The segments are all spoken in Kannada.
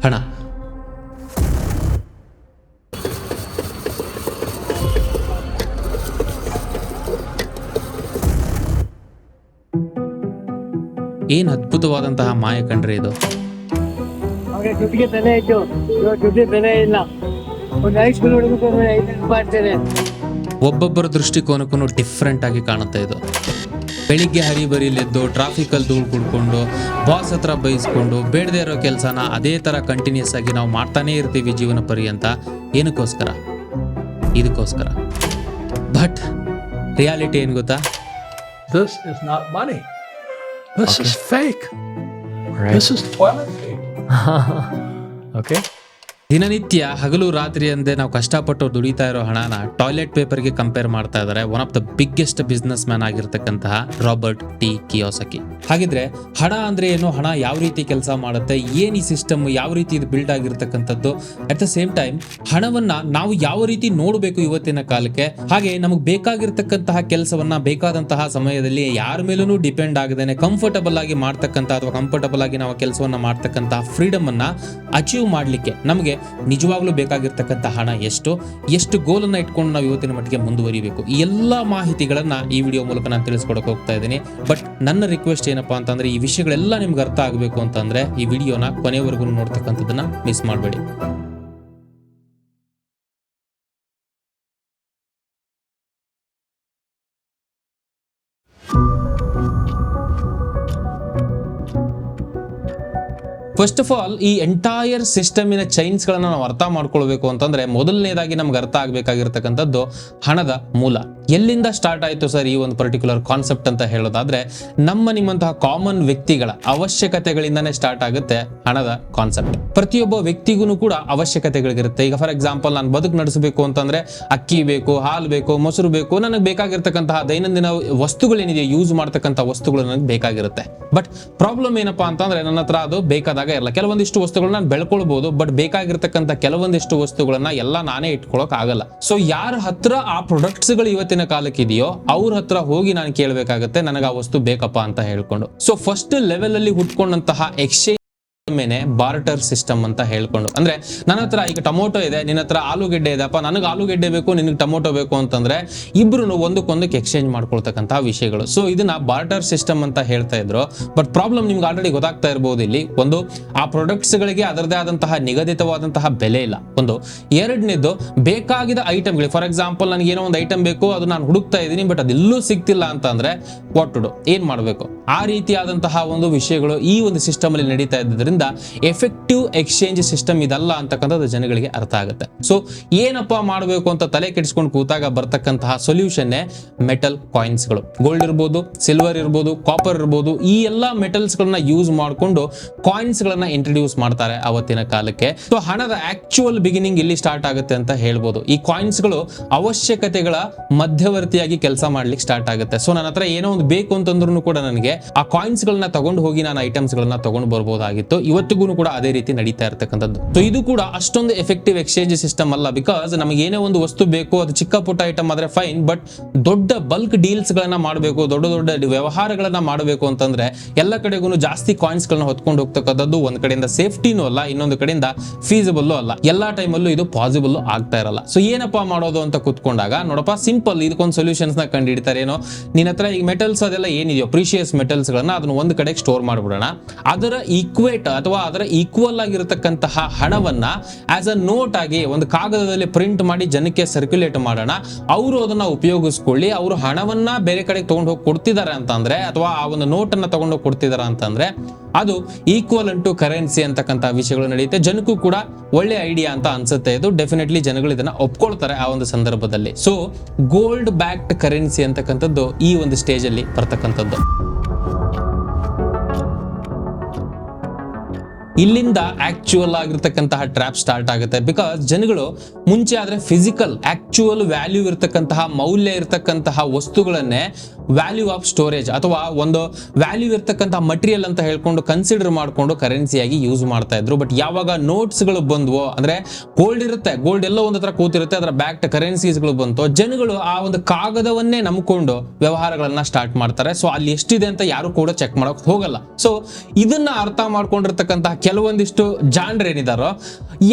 ಹಣ. ಏನ್ ಅದ್ಭುತವಾದಂತಹ ಮಾಯ ಕಂಡ್ರೆ ಇದು. ದುಡ್ಡಿಗೆ ಬೆಲೆ ಇತ್ತು, ಇವಾಗ ದುಡ್ಡಿಗೆ ಬೆಲೆ ಇಲ್ಲ. ಒಂದು ಐಸ್ ಕ್ರೀಮ್ ಹುಡುಗರು 5 ರೂಪಾಯಿ ಅಂತಾರೆ. ಒಬ್ಬೊಬ್ಬರ ದೃಷ್ಟಿಕೋನಕ್ಕೂ ಡಿಫ್ರೆಂಟ್ ಆಗಿ ಕಾಣುತ್ತೆ ಇದು. ಬೆಳಿಗ್ಗೆ ಹರಿಬರಿಲೆದ್ದು ಟ್ರಾಫಿಕಲ್ಲಿ ಧೂಳು ಕುಡ್ಕೊಂಡು ಬಾಸ್ ಹತ್ರ ಬೈಸ್ಕೊಂಡು ಬೇಡದೇ ಇರೋ ಕೆಲಸನ ಅದೇ ಥರ ಕಂಟಿನ್ಯೂಸ್ ಆಗಿ ನಾವು ಮಾಡ್ತಾನೇ ಇರ್ತೀವಿ ಜೀವನ ಪರ್ಯಂತ. ಏನಕ್ಕೋಸ್ಕರ? ಇದಕ್ಕೋಸ್ಕರ. ಬಟ್ ರಿಯಾಲಿಟಿ ಏನು ಗೊತ್ತಾ? This is not money. This is fake. Right. This is toilet paper. Okay. ದಿನನಿತ್ಯ ಹಗಲು ರಾತ್ರಿ ಅಂದೇ ನಾವು ಕಷ್ಟಪಟ್ಟು ದುಡಿತಾ ಇರೋ ಹಣನ ಟಾಯ್ಲೆಟ್ ಪೇಪರ್ಗೆ ಕಂಪೇರ್ ಮಾಡ್ತಾ ಇದ್ದಾರೆ one of the biggest business man ಆಗಿರ್ತಕ್ಕಂತಹ ರಾಬರ್ಟ್ ಟಿ ಕಿಯೋಸಕಿ. ಹಾಗಿದ್ರೆ ಹಣ ಅಂದ್ರೆ ಏನು, ಹಣ ಯಾವ ರೀತಿ ಕೆಲಸ ಮಾಡುತ್ತೆ, ಏನ್ ಈ ಸಿಸ್ಟಮ್, ಯಾವ ರೀತಿ ಇದು ಬಿಲ್ಡ್ ಆಗಿರ್ತಕ್ಕಂಥದ್ದು, ಅಟ್ ದ ಸೇಮ್ ಟೈಮ್ ಹಣವನ್ನ ನಾವು ಯಾವ ರೀತಿ ನೋಡಬೇಕು ಇವತ್ತಿನ ಕಾಲಕ್ಕೆ, ಹಾಗೆ ನಮಗೆ ಬೇಕಾಗಿರ್ತಕ್ಕಂತಹ ಕೆಲಸವನ್ನ ಬೇಕಾದಂತಹ ಸಮಯದಲ್ಲಿ ಯಾರ ಮೇಲೂ ಡಿಪೆಂಡ್ ಆಗದೇನೆ ಕಂಫರ್ಟಬಲ್ ಆಗಿ ಮಾಡ್ತಕ್ಕಂಥ ಅಥವಾ ಕಂಫರ್ಟಬಲ್ ಆಗಿ ನಾವು ಕೆಲಸವನ್ನ ಮಾಡ್ತಕ್ಕಂತಹ ಫ್ರೀಡಮ್ ಅನ್ನ ಅಚೀವ್ ಮಾಡ್ಲಿಕ್ಕೆ ನಮಗೆ ನಿಜವಾಗ್ಲೂ ಬೇಕಾಗಿರ್ತಕ್ಕಂಥ ಹಣ ಎಷ್ಟು ಗೋಲನ್ನ ಇಟ್ಕೊಂಡು ನಾವು ಇವತ್ತಿನ ಮಟ್ಟಿಗೆ ಮುಂದುವರಿಬೇಕು, ಈ ಎಲ್ಲಾ ಮಾಹಿತಿಗಳನ್ನ ಈ ವಿಡಿಯೋ ಮೂಲಕ ನಾನು ತಿಳಿಸ್ಕೊಡಕ್ಕೆ ಹೋಗ್ತಾ ಇದ್ದೀನಿ. ಬಟ್ ನನ್ನ ರಿಕ್ವೆಸ್ಟ್ ಏನಪ್ಪಾ ಅಂತಂದ್ರೆ ಈ ವಿಷಯಗಳೆಲ್ಲ ನಿಮ್ಗೆ ಅರ್ಥ ಆಗಬೇಕು ಅಂತಂದ್ರೆ ಈ ವಿಡಿಯೋನ ಕೊನೆವರೆಗೂ ನೋಡ್ತಕ್ಕಂಥದ್ದನ್ನ ಮಿಸ್ ಮಾಡಬೇಡಿ. ಫಸ್ಟ್ ಆಫ್ ಆಲ್ ಈ ಎಂಟೈರ್ ಸಿಸ್ಟಮಿನ ಚೈನ್ಸ್ಗಳನ್ನ ನಾವು ಅರ್ಥ ಮಾಡ್ಕೊಳ್ಬೇಕು ಅಂತಂದ್ರೆ ಮೊದಲನೇದಾಗಿ ನಮ್ಗೆ ಅರ್ಥ ಆಗ್ಬೇಕಾಗಿರ್ತಕ್ಕಂಥದ್ದು ಹಣದ ಮೂಲ. ಎಲ್ಲಿಂದ ಸ್ಟಾರ್ಟ್ ಆಯಿತು ಸರ್ ಈ ಒಂದು ಪರ್ಟಿಕ್ಯುಲರ್ ಕಾನ್ಸೆಪ್ಟ್ ಅಂತ ಹೇಳೋದಾದ್ರೆ ನಿಮ್ಮಂತಹ ಕಾಮನ್ ವ್ಯಕ್ತಿಗಳ ಅವಶ್ಯಕತೆಗಳಿಂದಾನೇ ಸ್ಟಾರ್ಟ್ ಆಗುತ್ತೆ ಹಣದ ಕಾನ್ಸೆಪ್ಟ್. ಪ್ರತಿಯೊಬ್ಬ ವ್ಯಕ್ತಿಗೂ ಕೂಡ ಅವಶ್ಯಕತೆಗಳಿರುತ್ತೆ. ಈಗ ಫಾರ್ ಎಕ್ಸಾಂಪಲ್ ನಾನು ಬದುಕು ನಡೆಸಬೇಕು ಅಂತಂದ್ರೆ ಅಕ್ಕಿ ಬೇಕು, ಹಾಲು ಬೇಕು, ಮೊಸರು ಬೇಕು, ನನಗೆ ಬೇಕಾಗಿರ್ತಕ್ಕಂತಹ ದೈನಂದಿನ ವಸ್ತುಗಳೇನಿದೆ ಯೂಸ್ ಮಾಡ್ತಕ್ಕಂಥ ವಸ್ತುಗಳು ನನಗೆ ಬೇಕಾಗಿರುತ್ತೆ. ಬಟ್ ಪ್ರಾಬ್ಲಮ್ ಏನಪ್ಪಾ ಅಂತಂದ್ರೆ ನನ್ನ ಹತ್ರ ಅದು ಬೇಕಾದಾಗ ಇರಲ್ಲ. ಕೆಲವೊಂದಿಷ್ಟು ವಸ್ತುಗಳನ್ನ ನಾನು ಬೆಳ್ಕೊಳ್ಬಹುದು, ಬಟ್ ಬೇಕಾಗಿರ್ತಕ್ಕಂಥ ಕೆಲವೊಂದಿಷ್ಟು ವಸ್ತುಗಳನ್ನ ಎಲ್ಲ ನಾನೇ ಇಟ್ಕೊಳಕ್ ಆಗಲ್ಲ. ಸೊ ಯಾರ ಹತ್ರ ಆ ಪ್ರೊಡಕ್ಟ್ಸ್ ಗಳು ಇವತ್ತಿನ ಕಾಲಕ್ಕೆ ಇದೆಯೋ ಅವ್ರ ಹತ್ರ ಹೋಗಿ ನಾನು ಕೇಳಬೇಕಾಗತ್ತೆ ನನಗೆ ಆ ವಸ್ತು ಬೇಕಪ್ಪ ಅಂತ ಹೇಳ್ಕೊಂಡು. ಸೊ ಫಸ್ಟ್ ಲೆವೆಲ್ ಅಲ್ಲಿ ಹುಟ್ಕೊಂಡಂತಹ ಎಕ್ಸ್ಚೇಂಜ್ ಬಾರ್ಟರ್ ಸಿಸ್ಟಮ್ ಅಂತ ಹೇಳ್ಕೊಂಡು, ಅಂದ್ರೆ ನನ್ನ ಹತ್ರ ಈಗ ಟೊಮೊಟೊ ಇದೆ, ನಿನ್ನ ಹತ್ರ ಆಲೂಗೆಡ್ಡೆ ಇದೆಪ್ಪ, ನನಗೆ ಆಲೂಗೆಡ್ಡೆ ಬೇಕು, ನಿನಗೆ ಟೊಮೊಟೊ ಬೇಕು ಅಂತಂದ್ರೆ ಇಬ್ರು ಒಂದಕ್ಕೊಂದಕ್ಕೆ ಎಕ್ಸ್ಚೇಂಜ್ ಮಾಡ್ಕೊಳ್ತಕ್ಕಂತಹ ವಿಷಯಗಳು. ಸೊ ಇದನ್ನ ಬಾರ್ಟರ್ ಸಿಸ್ಟಮ್ ಅಂತ ಹೇಳ್ತಾ ಇದ್ರು. ಬಟ್ ಪ್ರಾಬ್ಲಮ್ ನಿಮ್ಗೆ ಆಲ್ರೆಡಿ ಗೊತ್ತಾಗ್ತಾ ಇರಬಹುದು, ಇಲ್ಲಿ ಒಂದು ಆ ಪ್ರಾಡಕ್ಟ್ಸ್ ಗಳಿಗೆ ಅದರದೇ ಆದಂತಹ ನಿಗದಿತವಾದಂತಹ ಬೆಲೆ ಇಲ್ಲ. ಒಂದು ಎರಡನೇದು ಬೇಕಾಗಿದ್ದ ಐಟಮ್ಗಳಿಗೆ, ಫಾರ್ ಎಕ್ಸಾಂಪಲ್ ನನಗೆ ಏನೋ ಒಂದು ಐಟಮ್ ಬೇಕು, ಅದು ನಾನು ಹುಡುಕ್ತಾ ಇದ್ದೀನಿ, ಬಟ್ ಅದೆಲ್ಲೂ ಸಿಗ್ತಿಲ್ಲ ಅಂತಂದ್ರೆ ವಾಟ್ ಟು ಡು, ಏನ್ ಮಾಡಬೇಕು, ಆ ರೀತಿಯಾದಂತಹ ಒಂದು ವಿಷಯಗಳು ಈ ಒಂದು ಸಿಸ್ಟಮ್ ಅಲ್ಲಿ ನಡೀತಾ ಇದ್ದರಿಂದ ಎಫೆಕ್ಟಿವ್ ಎಕ್ಸ್ಚೇಂಜ್ ಸಿಸ್ಟಮ್ ಇದಲ್ಲ ಅಂತಕ್ಕಂಥದ್ದು ಜನಗಳಿಗೆ ಅರ್ಥ ಆಗುತ್ತೆ. ಸೊ ಏನಪ್ಪಾ ಮಾಡಬೇಕು ಅಂತ ತಲೆ ಕೆಡಿಸ್ಕೊಂಡು ಕೂತಾಗ ಬರ್ತಕ್ಕಂತಹ ಸೊಲ್ಯೂಷನ್ ಮೆಟಲ್ ಕಾಯಿನ್ಸ್ ಗಳು. ಗೋಲ್ಡ್ ಇರ್ಬೋದು, ಸಿಲ್ವರ್ ಇರ್ಬೋದು, ಕಾಪರ್ ಇರ್ಬೋದು, ಈ ಎಲ್ಲಾ ಮೆಟಲ್ಸ್ ಗಳನ್ನ ಯೂಸ್ ಮಾಡಿಕೊಂಡು ಕಾಯಿನ್ಸ್ ಗಳನ್ನ ಇಂಟ್ರೊಡ್ಯೂಸ್ ಮಾಡ್ತಾರೆ ಅವತ್ತಿನ ಕಾಲಕ್ಕೆ. ಸೊ ಹಣದ ಆಕ್ಚುಯಲ್ ಬಿಗಿನಿಂಗ್ ಇಲ್ಲಿ ಸ್ಟಾರ್ಟ್ ಆಗುತ್ತೆ ಅಂತ ಹೇಳ್ಬೋದು. ಈ ಕಾಯಿನ್ಸ್ ಗಳು ಅವಶ್ಯಕತೆಗಳ ಮಧ್ಯವರ್ತಿಯಾಗಿ ಕೆಲಸ ಮಾಡ್ಲಿಕ್ಕೆ ಸ್ಟಾರ್ಟ್ ಆಗುತ್ತೆ. ಸೊ ನನ್ನ ಹತ್ರ ಏನೋ ಒಂದು ಬೇಕು ಅಂತಂದ್ರೂ ಕೂಡ ನನಗೆ ಆ ಕಾಯಿನ್ಸ್ ಗಳನ್ನ ತಗೊಂಡು ಹೋಗಿ ನಾನು ಐಟಮ್ಸ್ ಗಳನ್ನ ತಗೊಂಡು ಬರ್ಬೋದಾಗಿತ್ತು. ಇವತ್ತಿಗೂ ಕೂಡ ಅದೇ ರೀತಿ ನಡೀತಾ ಇರ್ತಕ್ಕಂಥದ್ದು. ಸೊ ಇದು ಕೂಡ ಅಷ್ಟೊಂದು ಎಫೆಕ್ಟಿವ್ ಎಕ್ಸ್ಚೇಂಜ್ ಸಿಸ್ಟಮ್ ಅಲ್ಲ. ಬಿಕಾಸ್ ನಮಗೆ ಏನೇ ಒಂದು ವಸ್ತು ಬೇಕು, ಅದು ಚಿಕ್ಕ ಪುಟ್ಟ ಐಟಮ್ ಆದ್ರೆ ಫೈನ್, ಬಟ್ ದೊಡ್ಡ ಬಲ್ಕ್ ಡೀಲ್ಸ್ ಗಳನ್ನ ಮಾಡಬೇಕು, ದೊಡ್ಡ ದೊಡ್ಡ ವ್ಯವಹಾರಗಳನ್ನ ಮಾಡಬೇಕು ಅಂತಂದ್ರೆ ಎಲ್ಲ ಕಡೆಗೂ ಜಾಸ್ತಿ ಕಾಯಿನ್ಸ್ ಗಳನ್ನ ಹೊತ್ಕೊಂಡು ಹೋಗ್ತಕ್ಕಂಥದ್ದು ಒಂದ್ ಕಡೆಯಿಂದ ಸೇಫ್ಟಿನೂ ಅಲ್ಲ, ಇನ್ನೊಂದು ಕಡೆಯಿಂದ ಫೀಸಿಬಲ್ ಅಲ್ಲ. ಎಲ್ಲಾ ಟೈಮಲ್ಲೂ ಇದು ಪಾಸಿಬಲ್ ಆಗ್ತಾ ಇರಲ್ಲ. ಸೊ ಏನಪ್ಪಾ ಮಾಡೋದು ಅಂತ ಕೂತ್ಕೊಂಡಾಗ ನೋಡಪ್ಪ, ಸಿಂಪಲ್ ಇದಕ್ಕೊಂದು ಸೊಲ್ಯೂಷನ್ಸ್ ನ ಕಂಡು ಹಿಡಿತಾರೆ. ಏನೋ ನಿನ್ನ ಹತ್ರ ಈಗ ಮೆಟಲ್ಸ್ ಅದೆಲ್ಲ ಏನಿದೆಯೋ ಪ್ರೀಶಿಯಸ್ ಮೆಟಲ್ಸ್ ಗಳನ್ನ ಅದನ್ನ ಒಂದು ಕಡೆ ಸ್ಟೋರ್ ಮಾಡ್ಬಿಡೋಣ, ಅದರ ಈಕ್ವೇಟ್ ಅಥವಾ ಅದರ ಈಕ್ವಲ್ ಆಗಿರತಕ್ಕಂತಹ ಹಣವನ್ನ ಆಸ್ ಅ ನೋಟ್ ಆಗಿ ಒಂದು ಕಾಗದದಲ್ಲಿ ಪ್ರಿಂಟ್ ಮಾಡಿ ಜನಕ್ಕೆ ಸರ್ಕ್ಯುಲೇಟ್ ಮಾಡೋಣ, ಅವರು ಅದನ್ನ ಉಪಯೋಗಿಸ್ಕೊಳ್ಳಿ. ಅವರು ಹಣವನ್ನ ಬೇರೆ ಕಡೆ ತಗೊಂಡು ಹೋಗಿ ಕೊಡ್ತಿದ್ದಾರೆ ಅಂತಂದ್ರೆ, ಅಥವಾ ಆ ಒಂದು ನೋಟ್ ಅನ್ನ ತಗೊಂಡೋಗಿ ಕೊಡ್ತಿದಾರ ಅಂತಂದ್ರೆ ಅದು ಈಕ್ವಲ್ ಟು ಕರೆನ್ಸಿ ಅಂತಕ್ಕಂಥ ವಿಷಯಗಳು ನಡೆಯುತ್ತೆ. ಜನಕ್ಕೂ ಕೂಡ ಒಳ್ಳೆ ಐಡಿಯಾ ಅಂತ ಅನ್ಸುತ್ತೆ. ಇದು ಡೆಫಿನೆಟ್ಲಿ ಜನಗಳು ಇದನ್ನ ಒಪ್ಕೊಳ್ತಾರೆ ಆ ಒಂದು ಸಂದರ್ಭದಲ್ಲಿ. ಸೊ ಗೋಲ್ಡ್ ಬ್ಯಾಕ್ಡ್ ಕರೆನ್ಸಿ ಅಂತಕ್ಕಂಥದ್ದು ಈ ಒಂದು ಸ್ಟೇಜ್ ಅಲ್ಲಿ ಬರ್ತಕ್ಕಂಥದ್ದು. ಇಲ್ಲಿಂದ ಆಕ್ಚುಯಲ್ ಆಗಿರ್ತಕ್ಕಂತಹ ಟ್ರ್ಯಾಪ್ ಸ್ಟಾರ್ಟ್ ಆಗುತ್ತೆ. ಬಿಕಾಸ್ ಜನಗಳು ಮುಂಚೆ ಆದ್ರೆ ಫಿಸಿಕಲ್ ಆಕ್ಚುಯಲ್ ವ್ಯಾಲ್ಯೂ ಇರತಕ್ಕಂತಹ, ಮೌಲ್ಯ ಇರತಕ್ಕಂತಹ ವಸ್ತುಗಳನ್ನೇ ವ್ಯಾಲ್ಯೂ ಆಫ್ ಸ್ಟೋರೇಜ್ ಅಥವಾ ಒಂದು ವ್ಯಾಲ್ಯೂ ಇರತಕ್ಕಂತಹ ಮಟೀರಿಯಲ್ ಅಂತ ಹೇಳ್ಕೊಂಡು ಕನ್ಸಿಡರ್ ಮಾಡ್ಕೊಂಡು ಕರೆನ್ಸಿಯಾಗಿ ಯೂಸ್ ಮಾಡ್ತಾ ಇದ್ರು. ಬಟ್ ಯಾವಾಗ ನೋಟ್ಸ್ ಗಳು ಬಂದ್ವೋ, ಅಂದ್ರೆ ಗೋಲ್ಡ್ ಇರುತ್ತೆ, ಗೋಲ್ಡ್ ಎಲ್ಲೋ ಒಂದ್ ಹತ್ರ ಕೂತಿರುತ್ತೆ, ಅದರ ಬ್ಯಾಕ್ಡ್ ಕರೆನ್ಸೀಸ್ ಗಳು ಬಂತು, ಜನಗಳು ಆ ಒಂದು ಕಾಗದವನ್ನೇ ನಂಬಿಕೊಂಡು ವ್ಯವಹಾರಗಳನ್ನ ಸ್ಟಾರ್ಟ್ ಮಾಡ್ತಾರೆ. ಸೊ ಅಲ್ಲಿ ಎಷ್ಟಿದೆ ಅಂತ ಯಾರು ಕೂಡ ಚೆಕ್ ಮಾಡಕ್ ಹೋಗಲ್ಲ. ಸೊ ಇದನ್ನ ಅರ್ಥ ಮಾಡ್ಕೊಂಡಿರ್ತಕ್ಕಂತಹ ಕೆಲವೊಂದಿಷ್ಟು ಜಾನ್ರ್ ಏನಿದಾರೋ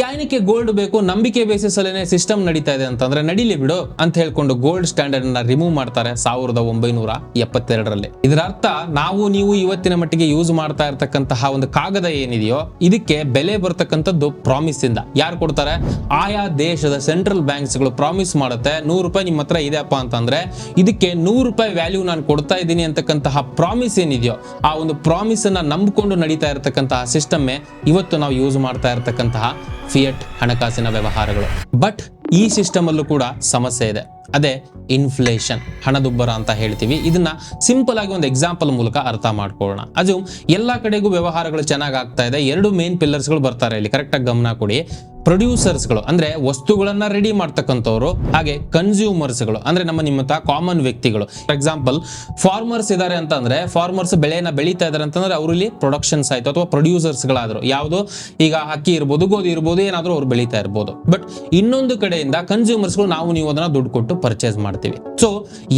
ಏನಕ್ಕೆ ಗೋಲ್ಡ್ ಬೇಕು, ನಂಬಿಕೆ ಬೇಸಿಸ್ ಅಲ್ಲೇನೆ ಸಿಸ್ಟಮ್ ನಡೀತಾ ಇದೆ ಅಂತಂದ್ರೆ ನಡೀಲಿ ಬಿಡು ಅಂತ ಹೇಳ್ಕೊಂಡು ಗೋಲ್ಡ್ ಸ್ಟ್ಯಾಂಡರ್ಡ್ ನ ರಿಮೂವ್ ಮಾಡ್ತಾರೆ 1972ರಲ್ಲಿ. ಇದರ ಅರ್ಥ ನಾವು ನೀವು ಇವತ್ತಿನ ಮಟ್ಟಿಗೆ ಯೂಸ್ ಮಾಡ್ತಾ ಇರ್ತಕ್ಕಂತಹ ಒಂದು ಕಾಗದ ಏನಿದೆಯೋ ಇದಕ್ಕೆ ಬೆಲೆ ಬರ್ತಕ್ಕಂಥದ್ದು ಪ್ರಾಮಿಸ್ ಇಂದ. ಯಾರು ಕೊಡ್ತಾರೆ? ಆಯಾ ದೇಶದ ಸೆಂಟ್ರಲ್ ಬ್ಯಾಂಕ್ಸ್ ಗಳು ಪ್ರಾಮಿಸ್ ಮಾಡುತ್ತೆ, ₹100 ನಿಮ್ಮ ಹತ್ರ ಇದೆಯಪ್ಪ ಅಂತಂದ್ರೆ ಇದಕ್ಕೆ ₹100 ವ್ಯಾಲ್ಯೂ ನಾನು ಕೊಡ್ತಾ ಇದ್ದೀನಿ ಅಂತಕ್ಕಂತಹ ಪ್ರಾಮಿಸ್ ಏನಿದೆಯೋ ಆ ಒಂದು ಪ್ರಾಮಿಸ್ ಅನ್ನ ನಂಬಿಕೊಂಡು ನಡೀತಾ ಇರತಕ್ಕಂತಹ ಸಿಸ್ಟಮ್ ಇವತ್ತು ನಾವು ಯೂಸ್ ಮಾಡ್ತಾ ಇರತಕ್ಕಂತಹ ಫಿಯಟ್ ಹಣಕಾಸಿನ ವ್ಯವಹಾರಗಳು. ಬಟ್ ಈ ಸಿಸ್ಟಮ್ ಅಲ್ಲೂ ಕೂಡ ಸಮಸ್ಯೆ ಇದೆ, ಅದೇ ಇನ್ಫ್ಲೇಷನ್, ಹಣದುಬ್ಬರ ಅಂತ ಹೇಳ್ತೀವಿ. ಇದನ್ನ ಸಿಂಪಲ್ ಆಗಿ ಒಂದು ಎಕ್ಸಾಂಪಲ್ ಮೂಲಕ ಅರ್ಥ ಮಾಡ್ಕೊಳ್ಳೋಣ. ಅದು ಎಲ್ಲಾ ಕಡೆಗೂ ವ್ಯವಹಾರಗಳು ಚೆನ್ನಾಗಿ ಆಗ್ತಾ ಇದೆ. 2 ಮೇನ್ ಪಿಲ್ಲರ್ಸ್ ಗಳು ಬರ್ತಾರೆ ಇಲ್ಲಿ, ಕರೆಕ್ಟ್ ಆಗಿ ಗಮನ ಕೊಡಿ. ಪ್ರೊಡ್ಯೂಸರ್ಸ್ಗಳು ಅಂದ್ರೆ ವಸ್ತುಗಳನ್ನ ರೆಡಿ ಮಾಡ್ತಕ್ಕಂಥವ್ರು, ಹಾಗೆ ಕನ್ಸ್ಯೂಮರ್ಸ್ಗಳು ಅಂದ್ರೆ ನಿಮ್ಮ ಕಾಮನ್ ವ್ಯಕ್ತಿಗಳು. ಫಾರ್ ಎಕ್ಸಾಂಪಲ್ ಫಾರ್ಮರ್ಸ್ ಇದಾರೆ ಅಂತಂದ್ರೆ ಫಾರ್ಮರ್ಸ್ ಬೆಳೆನ ಬೆಳೀತಾ ಇದಾರೆ ಅಂತಂದ್ರೆ ಅವರಲ್ಲಿ ಪ್ರೊಡಕ್ಷನ್ಸ್ ಆಯ್ತು ಅಥವಾ ಪ್ರೊಡ್ಯೂಸರ್ಸ್ಗಳಾದ್ರು, ಯಾವುದು ಈಗ ಅಕ್ಕಿ ಇರ್ಬೋದು, ಗೋಧಿ ಇರ್ಬೋದು, ಏನಾದ್ರೂ ಅವ್ರು ಬೆಳೀತಾ ಇರ್ಬೋದು. ಬಟ್ ಇನ್ನೊಂದು ಕಡೆಯಿಂದ ಕನ್ಸ್ಯೂಮರ್ಸ್ಗಳು ನೀವು ಅದನ್ನ ದುಡ್ಡು ಕೊಟ್ಟು ಪರ್ಚೇಸ್ ಮಾಡ್ತೀವಿ. ಸೊ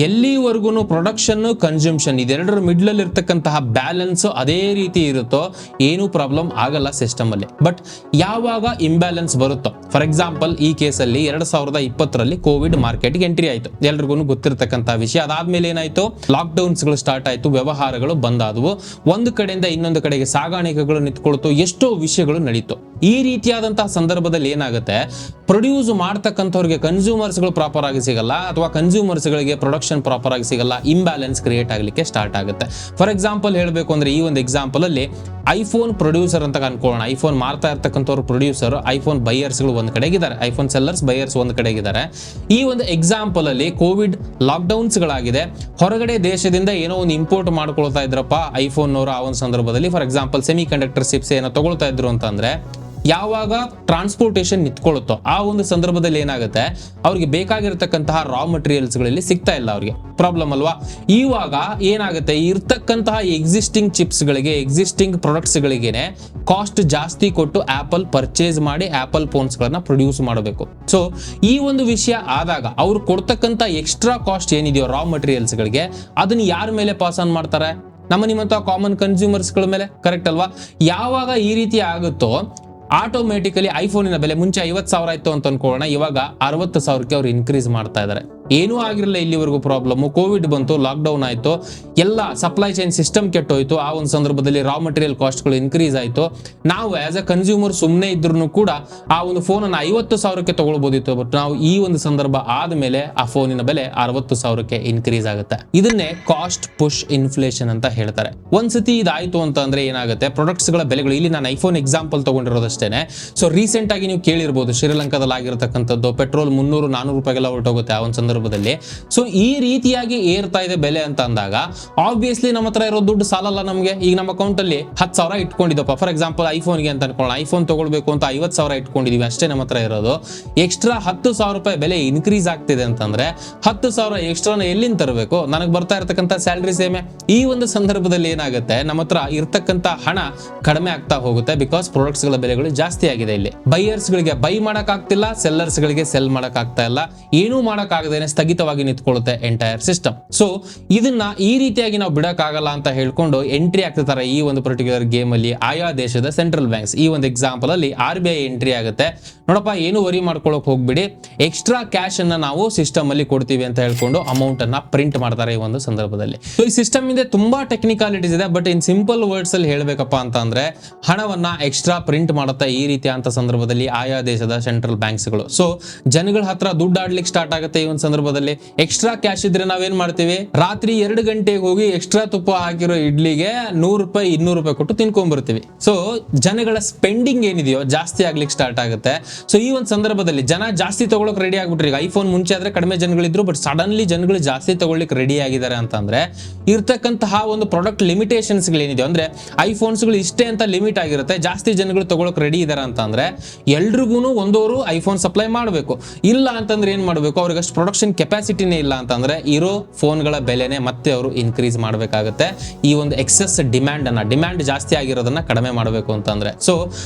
ಎಲ್ಲಿವರೆಗೂ ಪ್ರೊಡಕ್ಷನ್ ಕನ್ಸ್ಯೂಮ್ಷನ್ ಇದೆರಡರ ಮಿಡ್ಲ್ ಅಲ್ಲಿ ಇರ್ತಕ್ಕಂತಹ ಬ್ಯಾಲೆನ್ಸ್ ಅದೇ ರೀತಿ ಇರುತ್ತೋ ಏನು ಪ್ರಾಬ್ಲಮ್ ಆಗಲ್ಲ ಸಿಸ್ಟಮ್ ಅಲ್ಲಿ. ಬಟ್ ಯಾವಾಗ ಇಂಬ್ಯಾಲೆನ್ಸ್ ಬರುತ್ತೋ, ಫಾರ್ ಎಕ್ಸಾಂಪಲ್ ಈ ಕೇಸಲ್ಲಿ 2020ರಲ್ಲಿ ಕೋವಿಡ್ ಮಾರ್ಕೆಟ್ಗೆ ಎಂಟ್ರಿ ಆಯ್ತು, ಎಲ್ರಿಗೂ ಗೊತ್ತಿರತಕ್ಕಂತಹ ವಿಷಯ. ಅದಾದ್ಮೇಲೆ ಏನಾಯ್ತು, ಲಾಕ್ ಡೌನ್ಸ್ ಗಳು ಸ್ಟಾರ್ಟ್ ಆಯ್ತು, ವ್ಯವಹಾರಗಳು ಬಂದ್ ಆದವು, ಒಂದು ಕಡೆಯಿಂದ ಇನ್ನೊಂದು ಕಡೆಗೆ ಸಾಗಾಣಿಕೆಗಳು ನಿಂತ್ಕೊಳ್ತು, ಎಷ್ಟೋ ವಿಷಯಗಳು ನಡೀತು. ಈ ರೀತಿಯಾದಂತಹ ಸಂದರ್ಭದಲ್ಲಿ ಏನಾಗುತ್ತೆ, ಪ್ರೊಡ್ಯೂಸ್ ಮಾಡ್ತಕ್ಕಂಥವ್ರಿಗೆ ಕನ್ಸ್ಯೂಮರ್ಸ್ ಗಳು ಪ್ರಾಪರ್ ಆಗಿ ಸಿಗಲ್ಲ ಅಥವಾ ಕನ್ಸ್ಯೂಮರ್ಸ್ ಗಳಿಗೆ ಪ್ರೊಡಕ್ಷನ್ ಪ್ರಾಪರ್ ಆಗಿ ಸಿಗಲ್ಲ, ಇಂಬ್ಯಾಲೆನ್ಸ್ ಕ್ರಿಯೇಟ್ ಆಗ್ಲಿಕ್ಕೆ ಸ್ಟಾರ್ಟ್ ಆಗುತ್ತೆ. ಫಾರ್ ಎಕ್ಸಾಂಪಲ್ ಹೇಳಬೇಕು ಅಂದ್ರೆ ಈ ಒಂದು ಎಕ್ಸಾಂಪಲ್ ಅಲ್ಲಿ ಐಫೋನ್ ಪ್ರೊಡ್ಯೂಸರ್ ಅಂತ ಅನ್ಕೊಳ್ಳೋಣ. ಐಫೋನ್ ಮಾರ್ತಾ ಇರ್ತಕ್ಕಂಥವ್ರು ಪ್ರೊಡ್ಯೂಸರ್, ಐಫೋನ್ ಬೈಯರ್ಸ್ ಗಳು ಒಂದ್ ಕಡೆಗಿದ್ದಾರೆ, ಐಫೋನ್ ಸೆಲ್ಲರ್ಸ್ ಬೈಯರ್ಸ್ ಒಂದ್ ಕಡೆಗಿದ್ದಾರೆ. ಈ ಒಂದು ಎಕ್ಸಾಂಪಲ್ ಅಲ್ಲಿ ಕೋವಿಡ್ ಲಾಕ್ ಡೌನ್ಸ್ ಗಳಾಗಿದೆ, ಹೊರಗಡೆ ದೇಶದಿಂದ ಏನೋ ಒಂದು ಇಂಪೋರ್ಟ್ ಮಾಡ್ಕೊಳ್ತಾ ಇದ್ರಪ್ಪ ಐಫೋನ್ ಅವರು. ಆ ಒಂದು ಸಂದರ್ಭದಲ್ಲಿ for example semi conductor chips ಏನೋ ತಗೊಳ್ತಾ ಇದ್ರು ಅಂತಂದ್ರೆ ಯಾವಾಗ ಟ್ರಾನ್ಸ್ಪೋರ್ಟೇಷನ್ ನಿಂತ್ಕೊಳ್ಳುತ್ತೋ ಆ ಒಂದು ಸಂದರ್ಭದಲ್ಲಿ ಏನಾಗುತ್ತೆ, ಅವ್ರಿಗೆ ಬೇಕಾಗಿರ್ತಕ್ಕಂತಹ ರಾ ಮಟೀರಿಯಲ್ಸ್ ಗಳಲ್ಲಿ ಸಿಗ್ತಾ ಇಲ್ಲ, ಅವ್ರಿಗೆ ಪ್ರಾಬ್ಲಮ್ ಅಲ್ವಾ. ಇವಾಗ ಏನಾಗುತ್ತೆ, ಇರ್ತಕ್ಕಂತಹ ಎಕ್ಸಿಸ್ಟಿಂಗ್ ಚಿಪ್ಸ್ ಗಳಿಗೆ, ಎಕ್ಸಿಸ್ಟಿಂಗ್ ಪ್ರಾಡಕ್ಟ್ಸ್ ಗಳಿಗೆನೆ ಕಾಸ್ಟ್ ಜಾಸ್ತಿ ಕೊಟ್ಟು ಆಪಲ್ ಪರ್ಚೇಸ್ ಮಾಡಿ ಆಪಲ್ ಫೋನ್ಸ್ ಗಳನ್ನ ಪ್ರೊಡ್ಯೂಸ್ ಮಾಡಬೇಕು. ಸೊ ಈ ಒಂದು ವಿಷಯ ಆದಾಗ ಅವ್ರು ಕೊಡ್ತಕ್ಕಂತ ಎಕ್ಸ್ಟ್ರಾ ಕಾಸ್ಟ್ ಏನಿದೆಯೋ ರಾ ಮಟೀರಿಯಲ್ಸ್ ಗಳಿಗೆ, ಅದನ್ನ ಯಾರ ಮೇಲೆ ಪಾಸ್ ಆನ್ ಮಾಡ್ತಾರೆ, ನಿಮ್ಮಂತ ಕಾಮನ್ ಕನ್ಸ್ಯೂಮರ್ಸ್ ಗಳ ಮೇಲೆ, ಕರೆಕ್ಟ್ ಅಲ್ವಾ. ಯಾವಾಗ ಈ ರೀತಿ ಆಗುತ್ತೋ ಆಟೋಮೆಟಿಕಲಿ ಐಫೋನಿನ ಬೆಲೆ ಮುಂಚೆ 50,000 ಆಯ್ತು ಅಂತ ಅನ್ಕೊಳ್ಳೋಣ, ಇವಾಗ 60,000ಕ್ಕೆ ಅವ್ರು ಇನ್ಕ್ರೀಸ್ ಮಾಡ್ತಾ ಇದ್ದಾರೆ. ಏನೂ ಆಗಿರಲಿಲ್ಲ ಇಲ್ಲಿವರೆಗೂ ಪ್ರಾಬ್ಲಮ್. ಕೋವಿಡ್ ಬಂತು, ಲಾಕ್ ಡೌನ್ ಆಯ್ತು, ಎಲ್ಲ ಸಪ್ಲೈ ಚೈನ್ ಸಿಸ್ಟಮ್ ಕೆಟ್ಟೋಯ್ತು. ಆ ಒಂದು ಸಂದರ್ಭದಲ್ಲಿ ರಾ ಮಟೀರಿಯಲ್ ಕಾಸ್ಟ್ಗಳು ಇನ್ಕ್ರೀಸ್ ಆಯ್ತು. ನಾವು ಆಸ್ ಅ ಕನ್ಸ್ಯೂಮರ್ ಸುಮ್ಮನೆ ಇದ್ರೂ ಕೂಡ ಆ ಒಂದು ಫೋನ್ ಅನ್ನು 50,000ಕ್ಕೆ ತಗೊಳ್ಬೋದಿತ್ತು. ಬಟ್ ನಾವು ಈ ಒಂದು ಸಂದರ್ಭ ಆದ್ಮೇಲೆ ಆ ಫೋನಿನ ಬೆಲೆ 60,000ಕ್ಕೆ ಇನ್ಕ್ರೀಸ್ ಆಗುತ್ತೆ. ಇದನ್ನೇ ಕಾಸ್ಟ್ ಪುಷ್ ಇನ್ಫ್ಲೇಷನ್ ಅಂತ ಹೇಳ್ತಾರೆ. ಒಂದ್ಸತಿ ಇದಾಯ್ತು ಅಂತ ಅಂದ್ರೆ ಏನಾಗುತ್ತೆ, ಪ್ರಾಡಕ್ಟ್ಸ್ ಗಳ ಬೆಲೆಗಳು, ಇಲ್ಲಿ ನಾನು ಐಫೋನ್ ಎಕ್ಸಾಂಪಲ್ ತಗೊಂಡಿರೋದಷ್ಟೇನೆ. ಸೊ ರೀಸೆಂಟ್ ಆಗಿ ನೀವು ಕೇಳಿರ್ಬೋದು, ಶ್ರೀಲಂಕಾದಲ್ಲಿ ಆಗಿರತಕ್ಕಂಥದ್ದು ಪೆಟ್ರೋಲ್ 300-400 ರೂಪಾಯಿಗೆಲ್ಲ ಹೊರಟೋಗುತ್ತೆ ಆ ಒಂದು ಸಂದರ್ಭದಲ್ಲಿ. ಸೊ ಈ ರೀತಿಯಾಗಿ ಏರ್ತಾ ಇದೆ ಬೆಲೆ ಅಂತ ಅಂದಾಗ ಆಬ್ವಿಯಸ್ಲಿ ನಮ್ಮ ಹತ್ರ ಇರೋ ದುಡ್ಡು ಸಾಲಲ್ಲ ನಮಗೆ. ಈಗ ನಮ್ಮ ಅಕೌಂಟ್ ಅಲ್ಲಿ 10,000 ಇಟ್ಕೊಂಡಿದ್ದಪ್ಪ, ಫಾರ್ ಎಕ್ಸಾಂಪಲ್ ಐಫೋನ್ಗೆ ಅಂತ ಅನ್ಕೊಳ್ಳೋಣ, ಐಫೋನ್ ತಗೊಳ್ಬೇಕು ಅಂತ 50,000 ಇಟ್ಕೊಂಡಿದೀವಿ ಅಷ್ಟೇ ನಮ್ಮ ಹತ್ರ ಇರೋದು. ಎಕ್ಸ್ಟ್ರಾ 10,000 ರೂಪಾಯಿ ಬೆಲೆ ಇನ್ಕ್ರೀಸ್ ಆಗ್ತಿದೆ ಅಂತಂದ್ರೆ 10,000 ಎಕ್ಸ್ಟ್ರಾನ ಎಲ್ಲಿಂದ ತರಬೇಕು, ನನಗೆ ಬರ್ತಾ ಇರತಕ್ಕಂಥ ಸ್ಯಾಲರಿ ಸೇಮೆ. ಈ ಒಂದು ಸಂದರ್ಭದಲ್ಲಿ ಏನಾಗುತ್ತೆ, ನಮ್ಮ ಹತ್ರ ಇರ್ತಕ್ಕಂಥ ಹಣ ಕಡಿಮೆ ಆಗ್ತಾ ಹೋಗುತ್ತೆ, ಬಿಕಾಸ್ ಪ್ರಾಡಕ್ಟ್ಸ್ ಗಳ ಬೆಲೆಗಳು ಜಾಸ್ತಿ ಆಗಿದೆ. ಇಲ್ಲಿ ಬೈಯರ್ಸ್ ಗಳಿಗೆ ಬೈ ಮಾಡಕ್ ಆಗ್ತಿಲ್ಲ, ಸೆಲ್ಲರ್ಸ್ ಗಳಿಗೆ ಸೆಲ್ ಮಾಡಕ್ ಆಗ್ತಾ ಇಲ್ಲ, ಏನೂ ಮಾಡಕ್ ಆಗದೇನೆ ಸ್ಥಗಿತವಾಗಿ ನಿಂತ್ಕೊಳ್ಳುತ್ತೆ ಎಂಟೈರ್ ಸಿಸ್ಟಮ್. ಸೊ ಇದನ್ನ ಈ ರೀತಿಯಾಗಿ ನಾವು ಬಿಡಕ್ಕಾಗಲ್ಲ ಅಂತ ಹೇಳ್ಕೊಂಡು ಎಂಟ್ರಿ ಆಗ್ತಿರ್ತಾರೆ ಈ ಒಂದು ಪರ್ಟಿಕ್ಯುಲರ್ ಗೇಮ್ ಅಲ್ಲಿ ಆಯಾ ದೇಶದ ಸೆಂಟ್ರಲ್ ಬ್ಯಾಂಕ್ಸ್. ಈ ಒಂದು ಎಕ್ಸಾಂಪಲ್ ಅಲ್ಲಿ RBI ಎಂಟ್ರಿ ಆಗುತ್ತೆ. ನೋಡಪ್ಪ, ಏನು ವರಿ ಮಾಡ್ಕೊಳಕ್ ಹೋಗ್ಬಿಡಿ, ಎಕ್ಸ್ಟ್ರಾ ಕ್ಯಾಶ್ ಅನ್ನ ನಾವು ಸಿಸ್ಟಮ್ ಅಲ್ಲಿ ಕೊಡ್ತೀವಿ ಅಂತ ಹೇಳ್ಕೊಂಡು ಅಮೌಂಟ್ ಅನ್ನ ಪ್ರಿಂಟ್ ಮಾಡ್ತಾರೆ ಈ ಒಂದು ಸಂದರ್ಭದಲ್ಲಿ. ಸೊ ಈ ಸಿಸ್ಟಮ್ ಇಂದ ತುಂಬಾ ಟೆಕ್ನಿಕಾಲಿಟೀಸ್ ಇದೆ, ಬಟ್ ಇನ್ ಸಿಂಪಲ್ ವರ್ಡ್ಸ್ ಅಲ್ಲಿ ಹೇಳ್ಬೇಕಪ್ಪ ಅಂತ ಅಂದ್ರೆ ಹಣವನ್ನ ಎಕ್ಸ್ಟ್ರಾ ಪ್ರಿಂಟ್ ಮಾಡುತ್ತಾ ಈ ರೀತಿಯ ಅಂತ ಸಂದರ್ಭದಲ್ಲಿ ಆಯಾ ದೇಶದ ಸೆಂಟ್ರಲ್ ಬ್ಯಾಂಕ್ಸ್ ಗಳು. ಸೊ ಜನಗಳ ಹತ್ರ ದುಡ್ಡು ಆಡ್ಲಿಕ್ಕೆ ಸ್ಟಾರ್ಟ್ ಆಗುತ್ತೆ ಈ ಒಂದು ಸಂದರ್ಭದಲ್ಲಿ. ಎಕ್ಸ್ಟ್ರಾ ಕ್ಯಾಶ್ ಇದ್ರೆ ನಾವೇನ್ ಮಾಡ್ತೀವಿ, ರಾತ್ರಿ 2 ಗಂಟೆಗೆ ಹೋಗಿ ಎಕ್ಸ್ಟ್ರಾ ತುಪ್ಪ ಹಾಕಿರೋ ಇಡ್ಲಿಗೆ 100 ರೂಪಾಯಿ 200 ರೂಪಾಯಿ ಕೊಟ್ಟು ತಿನ್ಕೊಂಡ್ ಬರ್ತೀವಿ. ಸೊ ಜನಗಳ ಸ್ಪೆಂಡಿಂಗ್ ಏನಿದೆಯೋ ಜಾಸ್ತಿ ಆಗ್ಲಿಕ್ಕೆ ಸ್ಟಾರ್ಟ್ ಆಗುತ್ತೆ. ಸೊ ಈ ಒಂದು ಸಂದರ್ಭದಲ್ಲಿ ಜನ ಜಾಸ್ತಿ ತಗೊಳಕ್ ರೆಡಿ ಆಗ್ಬಿಟ್ರಿ. ಈಗ ಐಫೋನ್ ಮುಂಚೆ ಆದ್ರೆ ಕಡಿಮೆ ಜನಗಳಿದ್ರು, ಬಟ್ ಸಡನ್ಲಿ ಜನಗಳು ಜಾಸ್ತಿ ತಗೊಳ್ಳಿಕ್ಕೆ ರೆಡಿ ಆಗಿದ್ದಾರೆ ಅಂತಂದ್ರೆ ಇರ್ತಕ್ಕಂತಹ ಒಂದು ಪ್ರಾಡಕ್ಟ್ ಲಿಮಿಟೇಷನ್ಸ್ ಏನಿದೆ, ಅಂದ್ರೆ ಐಫೋನ್ಸ್ ಗಳು ಇಷ್ಟೇ ಅಂತ ಲಿಮಿಟ್ ಆಗಿರುತ್ತೆ, ಜಾಸ್ತಿ ಜನಗಳು ತಗೊಳಕ್ ರೆಡಿ ಇದಾರೆ ಅಂತಂದ್ರೆ ಎಲ್ರಿಗೂ ಒಂದೋರು ಐಫೋನ್ ಸಪ್ಲೈ ಮಾಡಬೇಕು. ಇಲ್ಲ ಅಂತಂದ್ರೆ ಏನ್ ಮಾಡಬೇಕು, ಅವ್ರಿಗೆ ಅಷ್ಟು ಪ್ರೊಡಕ್ಷನ್ ಪ್ರೊಡಕ್ಷನ್ ಕೆಪಾಸಿಟಿನೇ ಇಲ್ಲ ಅಂತಂದ್ರೆ ಇರೋ ಫೋನ್ಗಳ ಬೆಲೆನೇ ಮತ್ತೆ ಅವರು ಇನ್ಕ್ರೀಸ್ ಮಾಡಬೇಕಾಗುತ್ತೆ. ಈ ಒಂದು ಎಕ್ಸೆಸ್ ಡಿಮ್ಯಾಂಡ್ ಜಾಸ್ತಿ ಆಗಿರೋದನ್ನ ಕಡಿಮೆ ಮಾಡಬೇಕು ಅಂತಂದ್ರೆ. ಸೊ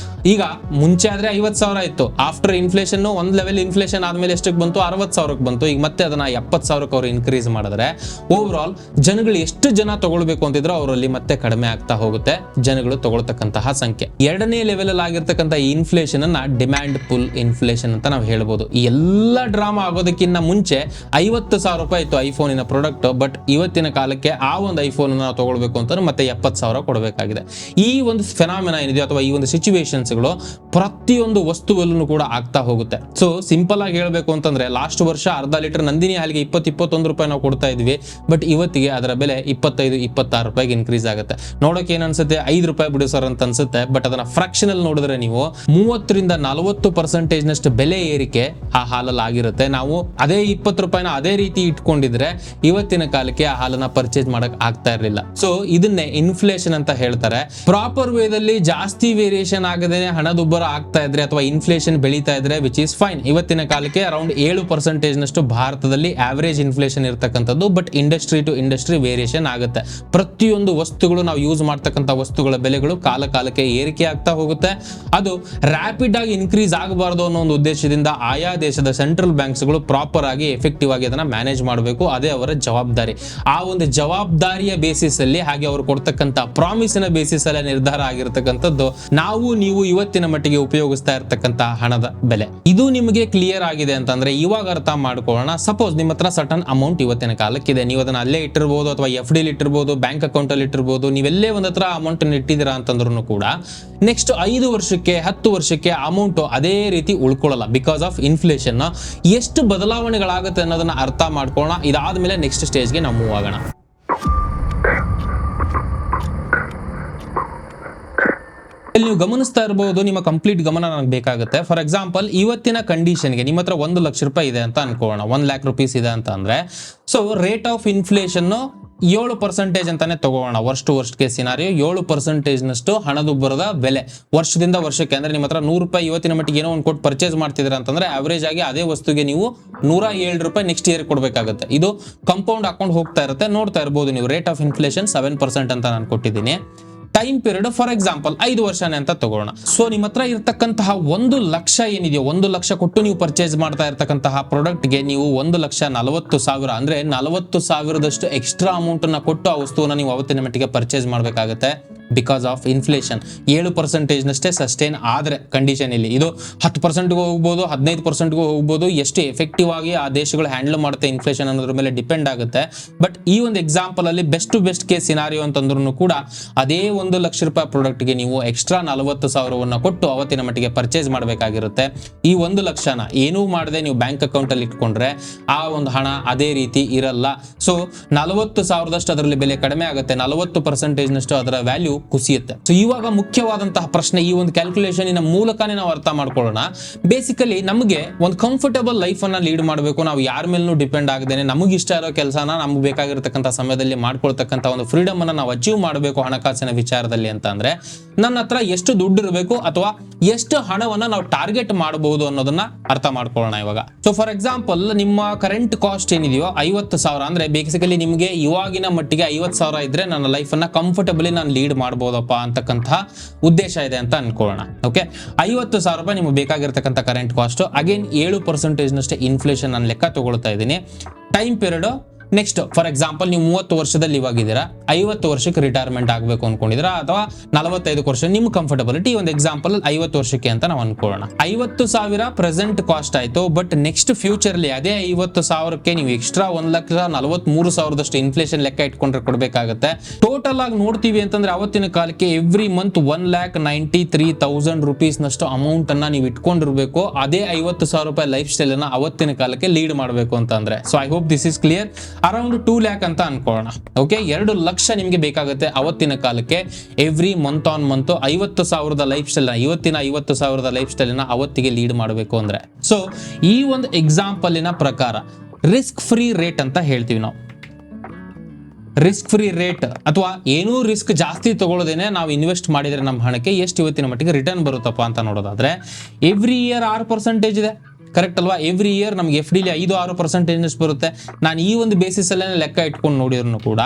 ಈಗ ಮುಂಚೆ ಆದ್ರೆ 50,000 ಇತ್ತು, ಆಫ್ಟರ್ ಇನ್ಫ್ಲೇಷನ್ ಒಂದ್ ಲೆವೆಲ್ ಇನ್ಫ್ಲೇಷನ್ ಆದ್ಮೇಲೆ ಎಷ್ಟಕ್ಕೆ ಬಂತು, 60,000ಕ್ಕೆ ಬಂತು. ಈಗ ಮತ್ತೆ ಅದನ್ನ 70,000ಕ್ಕೆ ಅವರು ಇನ್ಕ್ರೀಸ್ ಮಾಡಿದ್ರೆ ಓವರ್ ಆಲ್ ಜನಗಳು ಎಷ್ಟು ಜನ ತಗೊಳ್ಬೇಕು ಅಂತಿದ್ರು ಅವರಲ್ಲಿ ಮತ್ತೆ ಕಡಿಮೆ ಆಗ್ತಾ ಹೋಗುತ್ತೆ ಜನಗಳು ತಗೊಳ್ತಕ್ಕಂತಹ ಸಂಖ್ಯೆ. ಎರಡನೇ ಲೆವೆಲ್ ಅಲ್ಲಿ ಆಗಿರ್ತಕ್ಕಂಥ ಇನ್ಫ್ಲೇಷನ್ ಅನ್ನ ಡಿಮ್ಯಾಂಡ್ ಪುಲ್ ಇನ್ಫ್ಲೇಷನ್ ಅಂತ ನಾವು ಹೇಳ್ಬೋದು. ಈ ಎಲ್ಲ ಡ್ರಾಮಾ ಆಗೋದಕ್ಕಿಂತ ಮುಂಚೆ 50,000 ರೂಪಾಯಿ ಇತ್ತು ಐಫೋನಿನ ಪ್ರಾಡಕ್ಟ್, ಬಟ್ ಇವತ್ತಿನ ಕಾಲಕ್ಕೆ ಆ ಒಂದು ಐಫೋನ್ ನಾವು ತಗೊಳ್ಬೇಕು ಅಂತಂದ್ರೆ ಮತ್ತೆ 70,000 ಕೊಡಬೇಕಾಗಿದೆ. ಈ ಒಂದು ಫೆನಾಮಿನಾ ಏನಿದೆ ಅಥವಾ ಈ ಒಂದು ಸಿಚುವೇಶನ್ಸ್ಗಳು ಪ್ರತಿಯೊಂದು ವಸ್ತುವಲ್ಲೂ ಕೂಡ ಆಗ್ತಾ ಹೋಗುತ್ತೆ. ಸೊ ಸಿಂಪಲ್ ಆಗಿ ಹೇಳ್ಬೇಕು ಅಂತಂದ್ರೆ ಲಾಸ್ಟ್ ವರ್ಷ ಅರ್ಧ ಲೀಟರ್ ನಂದಿನಿ ಹಾಲಿಗೆ 20-21 ರೂಪಾಯಿ ನಾವು ಕೊಡ್ತಾ ಇದ್ವಿ, ಬಟ್ ಇವತ್ತಿಗೆ ಅದರ ಬೆಲೆ 25-26 ರೂಪಾಯಿಗೆ ಇನ್ಕ್ರೀಸ್ ಆಗುತ್ತೆ. ನೋಡೋಕೆ ಏನ್ ಅನ್ಸುತ್ತೆ, 5 ರೂಪಾಯಿ ಬಿಡು ಸರ್ ಅಂತ ಅನ್ಸುತ್ತೆ, ಬಟ್ ಅದನ್ನ ಫ್ರಾಕ್ಷನ್ ಅಲ್ಲಿ ನೋಡಿದ್ರೆ ನೀವು 30-40% ನಷ್ಟು ಬೆಲೆ ಏರಿಕೆ ಆ ಹಾಲಲ್ಲಿ ಆಗಿರುತ್ತೆ. ನಾವು ಅದೇ 20 ರೂಪಾಯಿನ ಅದೇ ರೀತಿ ಇಟ್ಕೊಂಡಿದ್ರೆ ಇವತ್ತಿನ ಕಾಲಕ್ಕೆ ಆ ಹಾಲನ್ನ ಪರ್ಚೇಸ್ ಮಾಡಕ್ ಆಗ್ತಾ ಇರಲಿಲ್ಲ. ಸೊ ಇದನ್ನೇ ಇನ್ಫ್ಲೇಷನ್ ಅಂತ ಹೇಳ್ತಾರೆ. ಪ್ರಾಪರ್ ವೇದಲ್ಲಿ ಜಾಸ್ತಿ ವೇರಿಯೇಷನ್ ಆಗದೇನೆ ಹಣದುಬ್ಬರ ಆಗ್ತಾ ಇದ್ರೆ ಅಥವಾ ಇನ್ಫ್ಲೇಷನ್ ಬೆಳೀತಾ ಇದ್ರೆ ವಿಚ್ ಇಸ್ ಫೈನ್. ಇವತ್ತಿನ ಕಾಲಕ್ಕೆ ಅರೌಂಡ್ 7% ನಷ್ಟು ಭಾರತದಲ್ಲಿ ಆವರೇಜ್ ಇನ್ಫ್ಲೇಷನ್ ಇರತಕ್ಕಂಥದ್ದು, but industry to industry variation ಆಗುತ್ತೆ. ಪ್ರತಿಯೊಂದು ವಸ್ತುಗಳು ನಾವು ಯೂಸ್ ಮಾಡ್ತಕ್ಕಂಥ ವಸ್ತುಗಳ ಬೆಲೆಗಳು ಕಾಲಕ್ಕೆ ಏರಿಕೆ ಆಗ್ತಾ ಹೋಗುತ್ತೆ. ಅದು ರ್ಯಾಪಿಡ್ ಆಗಿ ಇನ್ಕ್ರೀಸ್ ಆಗಬಾರ್ದು ಅನ್ನೋ ಒಂದು ಉದ್ದೇಶದಿಂದ ಆಯಾ ದೇಶದ ಸೆಂಟ್ರಲ್ ಬ್ಯಾಂಕ್ಸ್ಗಳು ಪ್ರಾಪರ್ ಆಗಿ ಎಫೆಕ್ಟಿವ್ ಆಗಿ ಅದನ್ನ ಮ್ಯಾನೇಜ್ ಮಾಡಬೇಕು. ಅದೇ ಅವರ ಜವಾಬ್ದಾರಿ. ಆ ಒಂದು ಜವಾಬ್ದಾರಿಯ ಬೇಸಿಸ್ ಅಲ್ಲಿ ಹಾಗೆ ಅವರು ಕೊಡ್ತಕ್ಕಂಥ ಪ್ರಾಮಿಸಿನ ಬೇಸಿಸ್ ಅಲ್ಲಿ ನಿರ್ಧಾರ ಆಗಿರ್ತಕ್ಕಂಥದ್ದು ನಾವು ನೀವು ಇವತ್ತಿನ ಮಟ್ಟಿಗೆ ಉಪಯೋಗಿಸ್ತಾ ಇರ್ತಕ್ಕಂಥ ಹಣದ ಬೆಲೆ. ಇದು ನಿಮಗೆ ಕ್ಲಿಯರ್ ಆಗಿದೆ ಅಂತಂದ್ರೆ ಇವಾಗ ಅರ್ಥ ಮಾಡ್ಕೊಳ್ಳೋಣ. ಸಪೋಸ್ ನಿಮ್ಮ ಹತ್ರ ಸರ್ಟನ್ ಅಮೌಂಟ್ ಇವತ್ತಿನ ಕಾಲಕ್ಕಿದೆ, ನೀವು ಅದನ್ನ ಅಲ್ಲೇ ಇಟ್ಟಿರ್ಬೋದು ಅಥವಾ FD ಇಟ್ಟಿರ್ಬೋದು, ಬ್ಯಾಂಕ್ ಅಕೌಂಟ್ ಅಲ್ಲಿ ಇಟ್ಟಿರ್ಬೋದು, ನೀವೆಲ್ಲೇ ಒಂದ್ ಹತ್ರ ಅಮೌಂಟ್ ಇಟ್ಟಿದ್ದೀರಾ ಅಂತಂದ್ರೂ ಕೂಡ ನೆಕ್ಸ್ಟ್ 5 ವರ್ಷಕ್ಕೆ 10 ವರ್ಷಕ್ಕೆ ಅಮೌಂಟ್ ಅದೇ ರೀತಿ ಉಳ್ಕೊಳ್ಳಲ್ಲ ಬಿಕಾಸ್ ಆಫ್ ಇನ್ಫ್ಲೇಷನ್. ಎಷ್ಟು ಬದಲಾವಣೆಗಳಾಗುತ್ತೆ ಅನ್ನೋದನ್ನ ಅರ್ಥ ಮಾಡ್ಕೊಳ್ಳೋಣ. ಇದಾದ್ಮೇಲೆ ನೆಕ್ಸ್ಟ್ ಸ್ಟೇಜ್ಗೆ ನಾವು ಮೂವ್ ಆಗೋಣ. ಇಲ್ಲಿ ನೀವು ಗಮನಿಸ್ತಾ ಇರಬಹುದು, ನಿಮ್ಮ ಕಂಪ್ಲೀಟ್ ಗಮನ ನನಗೆ ಬೇಕಾಗುತ್ತೆ. ಫಾರ್ ಎಕ್ಸಾಂಪಲ್ ಇವತ್ತಿನ ಕಂಡೀಷನ್ಗೆ ನಿಮ್ಮ ಹತ್ರ 1 ಲಕ್ಷ ರೂಪಾಯಿ ಇದೆ ಅಂತ ಅನ್ಕೊಳ್ಳೋಣ, 1 lakh rupees ಇದೆ ಅಂತ ಅಂದ್ರೆ, ಸೊ ರೇಟ್ ಆಫ್ ಇನ್ಫ್ಲೇಷನ್ 7% ಅಂತಾನೆ ತಗೋಣ. ವರ್ಸ್ಟ್ ಕೇಸ್ ಸಿನಾರಿಯೋ 7% ನಷ್ಟು ಹಣದುಬ್ಬರದ ಬೆಲೆ ವರ್ಷದಿಂದ ವರ್ಷಕ್ಕೆ. ಅಂದ್ರೆ ನಿಮ್ಮ ಹತ್ರ 100 ರೂಪಾಯಿ ಇವತ್ತಿನ ಮಟ್ಟಿಗೆ ಏನೋ ಒಂದು ಕೊಟ್ಟು ಪರ್ಚೇಸ್ ಮಾಡ್ತಿದ್ರೆ ಅಂತಂದ್ರೆ ಅವರೇಜ್ ಆಗಿ ಅದೇ ವಸ್ತುಗೆ ನೀವು 107 ರೂಪಾಯಿ ನೆಕ್ಸ್ಟ್ ಇಯರ್ ಕೊಡಬೇಕಾಗುತ್ತೆ. ಇದು ಕಂಪೌಂಡ್ ಹಾಕೊಂಡು ಹೋಗ್ತಾ ಇರುತ್ತೆ. ನೋಡ್ತಾ ಇರಬಹುದು ನೀವು, ರೇಟ್ ಆಫ್ ಇನ್ಫ್ಲೇಷನ್ 7% ಅಂತ ನಾನು ಕೊಟ್ಟಿದ್ದೀನಿ. ಟೈಮ್ ಪೀರಿಯಡ್ ಫಾರ್ ಎಕ್ಸಾಂಪಲ್ 5 ವರ್ಷನೇ ಅಂತ ತಗೋಣ. ಸೊ ನಿಮ್ಮ ಹತ್ರ ಇರತಕ್ಕಂತಹ 1 ಲಕ್ಷ ಏನಿದೆಯೋ, 1 ಲಕ್ಷ ಕೊಟ್ಟು ನೀವು ಪರ್ಚೇಸ್ ಮಾಡ್ತಾ ಇರತಕ್ಕಂತಹ ಪ್ರಾಡಕ್ಟ್ಗೆ ನೀವು 1,40,000 ಅಂದ್ರೆ 40,000 ಎಕ್ಸ್ಟ್ರಾ ಅಮೌಂಟ್ ಅನ್ನ ಕೊಟ್ಟು ಆ ವಸ್ತುವನ್ನ ನೀವು ಅವತ್ತಿನ ಮಟ್ಟಿಗೆ ಪರ್ಚೇಸ್ ಮಾಡಬೇಕಾಗುತ್ತೆ. ಬಿಕಾಸ್ ಆಫ್ ಇನ್ಫ್ಲೇಷನ್ 7% ನಷ್ಟೇ ಸಸ್ಟೈನ್ ಆದ್ರೆ ಕಂಡೀಷನ್ ಇಲ್ಲಿ ಇದು 10% ಹೋಗ್ಬೋದು, 15% ಹೋಗ್ಬೋದು. ಎಷ್ಟು ಎಫೆಕ್ಟಿವ್ ಆಗಿ ಆ ದೇಶಗಳು ಹ್ಯಾಂಡಲ್ ಮಾಡುತ್ತೆ ಇನ್ಫ್ಲೇಷನ್ ಅನ್ನೋದ್ರ ಮೇಲೆ ಡಿಪೆಂಡ್ ಆಗುತ್ತೆ. ಬಟ್ ಈ ಒಂದು ಎಕ್ಸಾಂಪಲ್ ಅಲ್ಲಿ ಬೆಸ್ಟ್ ಕೇಸ್ ಸಿನಾರಿಯೋ ಅಂತಂದ್ರೂ ಕೂಡ ಅದೇ 1 ಲಕ್ಷ ರೂಪಾಯಿ ಪ್ರಾಡಕ್ಟ್ಗೆ ನೀವು ಎಕ್ಸ್ಟ್ರಾ 40,000 ಕೊಟ್ಟು ಅವತ್ತಿನ ಮಟ್ಟಿಗೆ ಪರ್ಚೇಸ್ ಮಾಡಬೇಕಾಗಿರುತ್ತೆ. ಈ 1 ಲಕ್ಷನ ಏನೂ ಮಾಡದೆ ನೀವು ಬ್ಯಾಂಕ್ ಅಕೌಂಟ್ ಅಲ್ಲಿ ಇಟ್ಕೊಂಡ್ರೆ ಆ ಒಂದು ಹಣ ಅದೇ ರೀತಿ ಇರಲ್ಲ. ಸೊ 40,000 ಅದರಲ್ಲಿ ಬೆಲೆ ಕಡಿಮೆ ಆಗುತ್ತೆ, 40% ನಷ್ಟು ಅದರ ವ್ಯಾಲ್ಯೂ ಕುಸಿಯುತ್ತೆ. ಸೊ ಇವಾಗ ಮುಖ್ಯವಾದಂತಹ ಪ್ರಶ್ನೆ, ಈ ಒಂದು ಕ್ಯಾಲ್ಕುಲೇಷನ್ ಮೂಲಕನೇ ನಾವು ಅರ್ಥ ಮಾಡ್ಕೊಳ್ಳೋಣ. ಬೇಸಿಕಲಿ ನಮಗೆ ಒಂದು ಕಂಫರ್ಟಬಲ್ ಲೈಫ್ ಅನ್ನ ಲೀಡ್ ಮಾಡಬೇಕು, ನಾವು ಯಾರ ಮೇಲೂ ಡಿಪೆಂಡ್ ಆಗದೇನೆ ನಮಗೆ ಇಷ್ಟ ಇರೋ ಕೆಲಸನ ನಮ್ಗೆ ಬೇಕಾಗಿರ್ತಕ್ಕಂಥ ಸಮಯದಲ್ಲಿ ಮಾಡ್ಕೊಳ್ತಕ್ಕಂಥ ಒಂದು ಫ್ರೀಡಮ್ ಅನ್ನ ನಾವು ಅಚೀವ್ ಮಾಡಬೇಕು ಹಣಕಾಸಿನ ವಿಚಾರದಲ್ಲಿ ಅಂತ ಅಂದ್ರೆ ನನ್ನ ಹತ್ರ ಎಷ್ಟು ದುಡ್ಡು ಇರಬೇಕು ಅಥವಾ ಎಷ್ಟು ಹಣವನ್ನ ನಾವು ಟಾರ್ಗೆಟ್ ಮಾಡಬಹುದು ಅನ್ನೋದನ್ನ ಅರ್ಥ ಮಾಡ್ಕೊಳ್ಳೋಣ ಇವಾಗ. ಸೊ ಫಾರ್ ಎಕ್ಸಾಂಪಲ್ ನಿಮ್ಮ ಕರೆಂಟ್ ಕಾಸ್ಟ್ ಏನಿದೆಯೋ 50,000 ಅಂದ್ರೆ ಬೇಸಿಕಲಿ ನಿಮಗೆ ಇವಾಗಿನ ಮಟ್ಟಿಗೆ 50,000 ಇದ್ರೆ ನನ್ನ ಲೈಫ್ ಅನ್ನ ಕಂಫರ್ಟಬಲಿ ನಾನು ಲೀಡ್ ಮಾಡಬಹುದಪ್ಪ ಅಂತಕ್ಕಂಥ ಉದ್ದೇಶ ಇದೆ ಅಂತ ಅನ್ಕೊಳ್ಳೋಣ. ಓಕೆ, 50,000 ರೂಪಾಯಿ ನಿಮಗೆ ಬೇಕಾಗಿರ್ತಕ್ಕಂಥ ಕರೆಂಟ್ ಕಾಸ್ಟ್. ಅಗೇನ್ 7% ನಷ್ಟೇ ಇನ್ಫ್ಲೇಷನ್ ನಾನು ಲೆಕ್ಕ ತಗೊಳ್ತಾ ಇದ್ದೀನಿ. Time period next for example ನೀವು 30 ವರ್ಷದಲ್ಲಿ ಇವಾಗಿದ್ದೀರಾ, 50 ವರ್ಷಕ್ಕೆ ರಿಟೈರ್ಮೆಂಟ್ ಆಗಬೇಕು ಅನ್ಕೊಂಡಿದ್ದೀರಾ ಅಥವಾ 45 ವರ್ಷ ನಿಮ್ಮ ಕಂಫರ್ಟಬಿಲಿಟಿ. ಒಂದು ಎಕ್ಸಾಂಪಲ್ 50 ವರ್ಷಕ್ಕೆ ಅಂತ ನಾವು ಅನ್ಕೊಳ್ಳೋಣ. 50,000 ಪ್ರೆಸೆಂಟ್ ಕಾಸ್ಟ್ ಆಯ್ತು. ಬಟ್ ನೆಕ್ಸ್ಟ್ ಫ್ಯೂಚರ್ ಅಲ್ಲಿ ಅದೇ 50,000ಕ್ಕೆ ನೀವು ಎಕ್ಸ್ಟ್ರಾ 1,43,000 ಇನ್ಫ್ಲೇಷನ್ ಲೆಕ್ಕ ಇಟ್ಕೊಂಡ್ರೆ ಕೊಡಬೇಕಾಗುತ್ತೆ. ಟೋಟಲ್ ಆಗಿ ನೋಡ್ತೀವಿ ಅಂತಂದ್ರೆ ಅವತ್ತಿನ ಕಾಲಕ್ಕೆ ಎವ್ರಿ ಮಂತ್ 1,93,000 rupees ನಷ್ಟು ಅಮೌಂಟ್ ಅನ್ನ ನೀವು ಇಟ್ಕೊಂಡಿರ್ಬೇಕು. ಅದೇ 50,000 ರೂಪಾಯಿ ಲೈಫ್ ಸ್ಟೈಲ್ ಅನ್ನ ಅವತ್ತಿನ ಕಾಲಕ್ಕೆ ಲೀಡ್ ಮಾಡಬೇಕು ಅಂತಂದ್ರೆ. So I hope this is clear. Around 2 lakh ಅಂತ ಅನ್ಕೊಳ್ಳೋಣ. ಓಕೆ, 2 ಲಕ್ಷ ನಿಮಗೆ ಬೇಕಾಗುತ್ತೆ ಅವತ್ತಿನ ಕಾಲಕ್ಕೆ every month on month 50,000 life style, ಇವತ್ತಿನ 50,000 ಲೈಫ್ ಸ್ಟೈಲ್ ನ ಅವತ್ತಿಗೆ ಲೀಡ್ ಮಾಡಬೇಕು ಅಂದ್ರೆ. ಸೊ ಈ ಒಂದು ಎಕ್ಸಾಂಪಲಿನ ಪ್ರಕಾರ ರಿಸ್ಕ್ ಫ್ರೀ ರೇಟ್ ಅಂತ ಹೇಳ್ತೀವಿ ನಾವು. ರಿಸ್ಕ್ ಫ್ರೀ ರೇಟ್ ಅಥವಾ ಏನೂ ರಿಸ್ಕ್ ಜಾಸ್ತಿ ತಗೊಳ್ಳೋದೇನೆ ನಾವು ಇನ್ವೆಸ್ಟ್ ಮಾಡಿದ್ರೆ ನಮ್ಮ ಹಣಕ್ಕೆ ಎಷ್ಟು ಇವತ್ತಿನ ಮಟ್ಟಿಗೆ ರಿಟರ್ನ್ ಬರುತ್ತಪ್ಪ ಅಂತ ನೋಡೋದಾದ್ರೆ ಎವ್ರಿ ಇಯರ್ 6% ಇದೆ. ಕರೆಕ್ಟ್ ಅಲ್ವಾ? ಎವ್ರಿ ಇಯರ್ ನಮ್ಗೆ ಎಫ್ ಡಿಲಿ 5-6% ಬರುತ್ತೆ. ನಾನು ಈ ಒಂದು ಬೇಸಿಸ್ ಅಲ್ಲೇ ಲೆಕ್ಕ ಇಟ್ಕೊಂಡು ನೋಡಿದ್ರು ಕೂಡ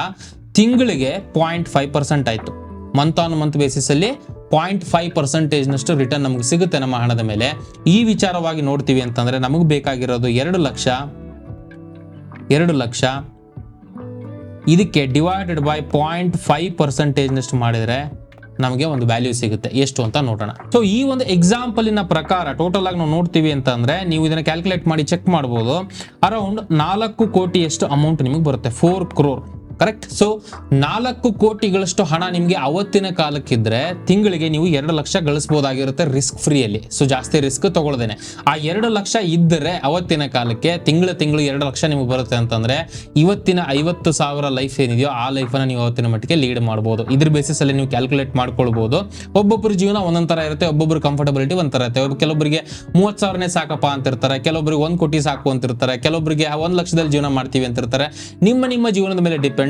ತಿಂಗಳಿಗೆ 0.5% ಆಯ್ತು. ಮಂತ್ ಆನ್ ಮಂತ್ ಬೇಸಿಸ್ ಅಲ್ಲಿ 0.5% ರಿಟರ್ನ್ ನಮ್ಗೆ ಸಿಗುತ್ತೆ ನಮ್ಮ ಹಣದ ಮೇಲೆ. ಈ ವಿಚಾರವಾಗಿ ನೋಡ್ತೀವಿ ಅಂತಂದ್ರೆ ನಮಗೆ ಬೇಕಾಗಿರೋದು 2 ಲಕ್ಷ ಇದಕ್ಕೆ ಡಿವೈಡೆಡ್ ಬೈ 0.5% ಮಾಡಿದ್ರೆ ನಮಗೆ ಒಂದು ವ್ಯಾಲ್ಯೂ ಸಿಗುತ್ತೆ. ಎಷ್ಟು ಅಂತ ನೋಡೋಣ. ಸೊ ಈ ಒಂದು ಎಕ್ಸಾಂಪಲಿನ ಪ್ರಕಾರ ಟೋಟಲ್ ಆಗಿ ನಾವು ನೋಡ್ತೀವಿ ಅಂತಂದ್ರೆ ನೀವು ಇದನ್ನ ಕ್ಯಾಲ್ಕುಲೇಟ್ ಮಾಡಿ ಚೆಕ್ ಮಾಡ್ಬೋದು. ಅರೌಂಡ್ 4 ಕೋಟಿಯಷ್ಟು ಅಮೌಂಟ್ ನಿಮಗೆ ಬರುತ್ತೆ. 4 crore ಕರೆಕ್ಟ್. ಸೊ 4 ಕೋಟಿಗಳಷ್ಟು ಹಣ ನಿಮಗೆ ಅವತ್ತಿನ ಕಾಲಕ್ಕಿದ್ರೆ ತಿಂಗಳಿಗೆ ನೀವು 2 ಲಕ್ಷ ಗಳಿಸಬಹುದಾಗಿರುತ್ತೆ ರಿಸ್ಕ್ ಫ್ರೀಯಲ್ಲಿ. ಸೊ ಜಾಸ್ತಿ ರಿಸ್ಕ್ ತಗೊಳ್ದೇನೆ. ಆ 2 ಲಕ್ಷ ಇದ್ದರೆ ಅವತ್ತಿನ ಕಾಲಕ್ಕೆ ತಿಂಗಳು 2 ಲಕ್ಷ ನಿಮಗೆ ಬರುತ್ತೆ ಅಂತಂದ್ರೆ ಇವತ್ತಿನ 50,000 ಲೈಫ್ ಏನಿದೆಯೋ ಆ ಲೈಫನ್ನ ನೀವು ಅವತ್ತಿನ ಮಟ್ಟಿಗೆ ಲೀಡ್ ಮಾಡ್ಬೋದು. ಇದ್ರ ಬೇಸಿಸ್ ಅಲ್ಲಿ ನೀವು ಕ್ಯಾಲ್ಕುಲೇಟ್ ಮಾಡ್ಕೊಳ್ಬಹುದು. ಒಬ್ಬೊಬ್ಬರ ಜೀವನ ಒಂದೊಂದ್ ತರ ಇರುತ್ತೆ, ಒಬ್ಬೊಬ್ಬರು ಕಂಫರ್ಟಬಿಲಿಟಿ ಒಂಥರ ಇರುತ್ತೆ. ಕೆಲವೊಬ್ಬರಿಗೆ 30,000ನೇ ಸಾಕಪ್ಪ ಅಂತಿರ್ತಾರೆ, ಕೆಲವೊಬ್ಬರಿಗೆ 1 ಕೋಟಿ ಸಾಕು ಅಂತಿರ್ತಾರೆ, ಕೆಲವೊಬ್ಬರಿಗೆ 1 ಲಕ್ಷದಲ್ಲಿ ಜೀವನ ಮಾಡ್ತೀವಿ ಅಂತಿರ್ತಾರೆ. ನಿಮ್ಮ ಜೀವನದ ಮೇಲೆ ಡಿಪೆಂಡ್.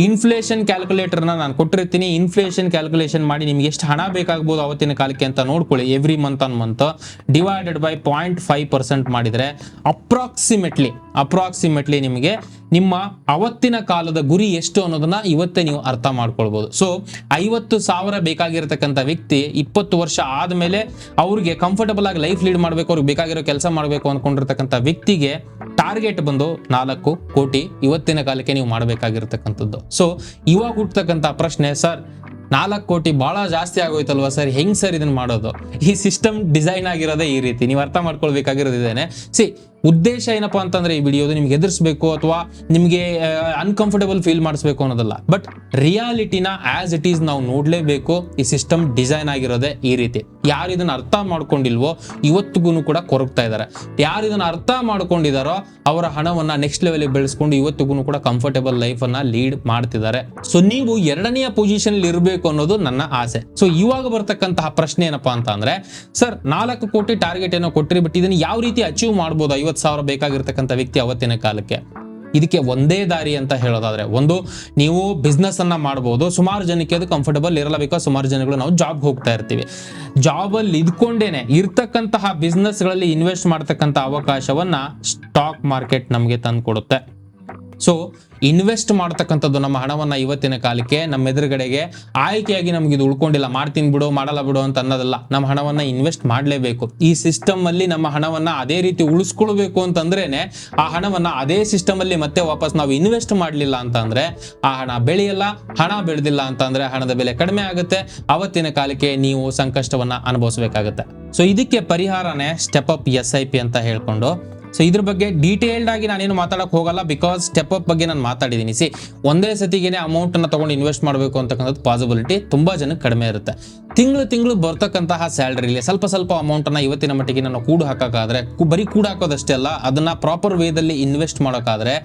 ಇನ್ಫ್ಲೇಷನ್ ಕ್ಯಾಲ್ಕುಲೇಟರ್ ನಾನು ಕೊಟ್ಟಿರ್ತೀನಿ. ಇನ್ಫ್ಲೇಷನ್ ಕ್ಯಾಲ್ಕುಲೇಷನ್ ಮಾಡಿ ನಿಮ್ಗೆ ಎಷ್ಟು ಹಣ ಬೇಕಾಗಬಹುದು ಅವತ್ತಿನ ಕಾಲಕ್ಕೆ ಅಂತ ನೋಡ್ಕೊಳ್ಳಿ. Every month on month divided by 0.5% ಮಾಡಿದ್ರೆ ಅಪ್ರಾಕ್ಸಿಮೇಟ್ಲಿ ನಿಮಗೆ ನಿಮ್ಮ ಅವತ್ತಿನ ಕಾಲದ ಗುರಿ ಎಷ್ಟು ಅನ್ನೋದನ್ನ ಇವತ್ತೇ ನೀವು ಅರ್ಥ ಮಾಡ್ಕೊಳ್ಬಹುದು. ಸೊ 50,000 ಬೇಕಾಗಿರತಕ್ಕಂಥ ವ್ಯಕ್ತಿ 20 ವರ್ಷ ಆದ್ಮೇಲೆ ಅವ್ರಿಗೆ ಕಂಫರ್ಟಬಲ್ ಆಗಿ ಲೈಫ್ ಲೀಡ್ ಮಾಡಬೇಕು, ಅವ್ರಿಗೆ ಬೇಕಾಗಿರೋ ಕೆಲಸ ಮಾಡಬೇಕು ಅನ್ಕೊಂಡಿರ್ತಕ್ಕಂಥ ವ್ಯಕ್ತಿಗೆ ಟಾರ್ಗೆಟ್ ಬಂದು 4 ಕೋಟಿ ಇವತ್ತಿನ ಕಾಲಕ್ಕೆ ನೀವು ಮಾಡಬೇಕಾಗಿರ್ತಕ್ಕಂಥದ್ದು. ಸೊ ಇವಾಗ ಹುಟ್ಟತಕ್ಕಂಥ ಪ್ರಶ್ನೆ, ಸರ್ 4 ಕೋಟಿ ಬಹಳ ಜಾಸ್ತಿ ಆಗೋಯ್ತಲ್ವಾ ಸರ್, ಹೆಂಗ್ ಸರ್ ಇದನ್ನ ಮಾಡೋದು? ಈ ಸಿಸ್ಟಮ್ ಡಿಸೈನ್ ಆಗಿರೋದೇ ಈ ರೀತಿ. ನೀವು ಅರ್ಥ ಮಾಡ್ಕೊಳ್ಬೇಕಾಗಿರೋದಿದ್ದೇನೆ. ಉದ್ದೇಶ ಏನಪ್ಪಾ ಅಂತಂದ್ರೆ ಈ ವಿಡಿಯೋದು ನಿಮ್ಗೆ ಎದುರಿಸಬೇಕು ಅಥವಾ ನಿಮಗೆ ಅನ್ಕಂಫರ್ಟಬಲ್ ಫೀಲ್ ಮಾಡಿಸ್ಬೇಕು ಅನ್ನೋದಲ್ಲ. ಬಟ್ ರಿಯಾಲಿಟಿನ ಆಸ್ ಇಟ್ ಈಸ್ ನಾವು ನೋಡ್ಲೇಬೇಕು. ಈ ಸಿಸ್ಟಮ್ ಡಿಸೈನ್ ಆಗಿರೋದೇ ಈ ರೀತಿ. ಯಾರು ಇದನ್ನ ಅರ್ಥ ಮಾಡ್ಕೊಂಡಿಲ್ವೋ ಇವತ್ತಿಗೂ ಕೂಡ ಕೊರಗ್ತಾ ಇದ್ದಾರೆ. ಯಾರು ಇದನ್ನ ಅರ್ಥ ಮಾಡ್ಕೊಂಡಿದಾರೋ ಅವರ ಹಣವನ್ನ ನೆಕ್ಸ್ಟ್ ಲೆವೆಲ್ ಬೆಳೆಸ್ಕೊಂಡು ಇವತ್ತಿಗೂ ಕೂಡ ಕಂಫರ್ಟಬಲ್ ಲೈಫ್ ಅನ್ನ ಲೀಡ್ ಮಾಡ್ತಿದ್ದಾರೆ. ಸೊ ನೀವು 2ನೇ ಪೊಸಿಷನ್ ಇರಬೇಕು ಅನ್ನೋದು ನನ್ನ ಆಸೆ. ಸೊ ಇವಾಗ ಬರ್ತಕ್ಕಂತಹ ಪ್ರಶ್ನೆ ಏನಪ್ಪಾ ಅಂತ ಅಂದ್ರೆ, ಸರ್ 4 ಕೋಟಿ ಟಾರ್ಗೆಟ್ ಏನೋ ಕೊಟ್ರಿ, ಬಟ್ ಇದನ್ನ ಯಾವ ರೀತಿ ಅಚೀವ್ ಮಾಡ್ಬೋದು 50,000 ಬೇಕಾಗಿರ್ತಕ್ಕಂಥ ವ್ಯಕ್ತಿ ಅವತ್ತಿನ ಕಾಲಕ್ಕೆ? ಇದಕ್ಕೆ ಒಂದೇ ದಾರಿ ಅಂತ ಹೇಳೋದಾದ್ರೆ, ಒಂದು ನೀವು ಬಿಸ್ನೆಸ್ ಅನ್ನ ಮಾಡಬಹುದು. ಸುಮಾರು ಜನಕ್ಕೆ ಅದು ಕಂಫರ್ಟಬಲ್ ಇರಲ್ಲ, ಬಿಕಾಸ್ ಸುಮಾರು ಜನಗಳು ನಾವು ಜಾಬ್ ಹೋಗ್ತಾ ಇರ್ತೀವಿ. ಜಾಬ್ ಅಲ್ಲಿ ಇದ್ಕೊಂಡೇನೆ ಇರ್ತಕ್ಕಂತಹ ಬಿಸ್ನೆಸ್ ಗಳಲ್ಲಿ ಇನ್ವೆಸ್ಟ್ ಮಾಡ್ತಕ್ಕಂಥ ಅವಕಾಶವನ್ನ ಸ್ಟಾಕ್ ಮಾರ್ಕೆಟ್ ನಮಗೆ ತಂದು ಕೊಡುತ್ತೆ. ಸೊ ಇನ್ವೆಸ್ಟ್ ಮಾಡ್ತಕ್ಕಂಥದ್ದು ನಮ್ಮ ಹಣವನ್ನ ಇವತ್ತಿನ ಕಾಲಕ್ಕೆ ನಮ್ಮ ಎದುರುಗಡೆಗೆ ಆಯ್ಕೆಯಾಗಿ ನಮ್ಗೆ ಇದು ಉಳ್ಕೊಂಡಿಲ್ಲ, ಮಾಡ್ತೀನಿ ಬಿಡು ಮಾಡಲ್ಲ ಬಿಡು ಅಂತ ಅನ್ನೋದಲ್ಲ. ನಮ್ಮ ಹಣವನ್ನ ಇನ್ವೆಸ್ಟ್ ಮಾಡಲೇಬೇಕು. ಈ ಸಿಸ್ಟಮ್ ಅಲ್ಲಿ ನಮ್ಮ ಹಣವನ್ನ ಅದೇ ರೀತಿ ಉಳಿಸ್ಕೊಳ್ಬೇಕು ಅಂತಂದ್ರೇನೆ ಆ ಹಣವನ್ನ ಅದೇ ಸಿಸ್ಟಮ್ ಅಲ್ಲಿ ಮತ್ತೆ ವಾಪಸ್ ನಾವು ಇನ್ವೆಸ್ಟ್ ಮಾಡಲಿಲ್ಲ ಅಂತಂದ್ರೆ ಆ ಹಣ ಬೆಳೆಯಲ್ಲ. ಹಣ ಬೆಳೆದಿಲ್ಲ ಅಂತಂದ್ರೆ ಹಣದ ಬೆಲೆ ಕಡಿಮೆ ಆಗುತ್ತೆ. ಅವತ್ತಿನ ಕಾಲಕ್ಕೆ ನೀವು ಸಂಕಷ್ಟವನ್ನ ಅನುಭವಿಸಬೇಕಾಗುತ್ತೆ. ಸೊ ಇದಕ್ಕೆ ಪರಿಹಾರನೇ ಸ್ಟೆಪ್ ಅಪ್ SIP ಅಂತ ಹೇಳ್ಕೊಂಡು, ಸೊ ಇದ್ರ ಬಗ್ಗೆ ಡೀಟೇಲ್ಡ್ ಆಗಿ ನಾನೇನು ಮಾತಾಡಕ್ ಹೋಗಲ್ಲ, ಬಿಕಾಸ್ ಸ್ಟೆಪ್ ಅಪ್ ಬಗ್ಗೆ ನಾನು ಮಾತಾಡಿದ್ದೀನಿ. ಒಂದೇ ಸತಿಗೆನೆ ಅಮೌಂಟ್ ಅನ್ನ ತಗೊಂಡು ಇನ್ವೆಸ್ಟ್ ಮಾಡಬೇಕು ಅಂತಕ್ಕಂಥದ್ದು ಪಾಸಿಬಿಲಿಟಿ ತುಂಬಾ ಜನಕ್ಕೆ ಕಡಿಮೆ ಇರುತ್ತೆ. ತಿಂಗಳು ಬರ್ತಕ್ಕಂತಹ ಸ್ಯಾಲರಿಲಿ ಸ್ವಲ್ಪ ಅಮೌಂಟ್ ಅನ್ನ ಇವತ್ತಿನ ಮಟ್ಟಿಗೆ ನಾನು ಕೂಡು ಹಾಕಾದ್ರೆ, ಬರೀ ಕೂಡು ಹಾಕೋದಷ್ಟೇ ಅಲ್ಲ, ಅದನ್ನ ಪ್ರಾಪರ್ ವೇದಲ್ಲಿ ಇನ್ವೆಸ್ಟ್ ಮಾಡೋಕ್ಕಾದ್ರೆ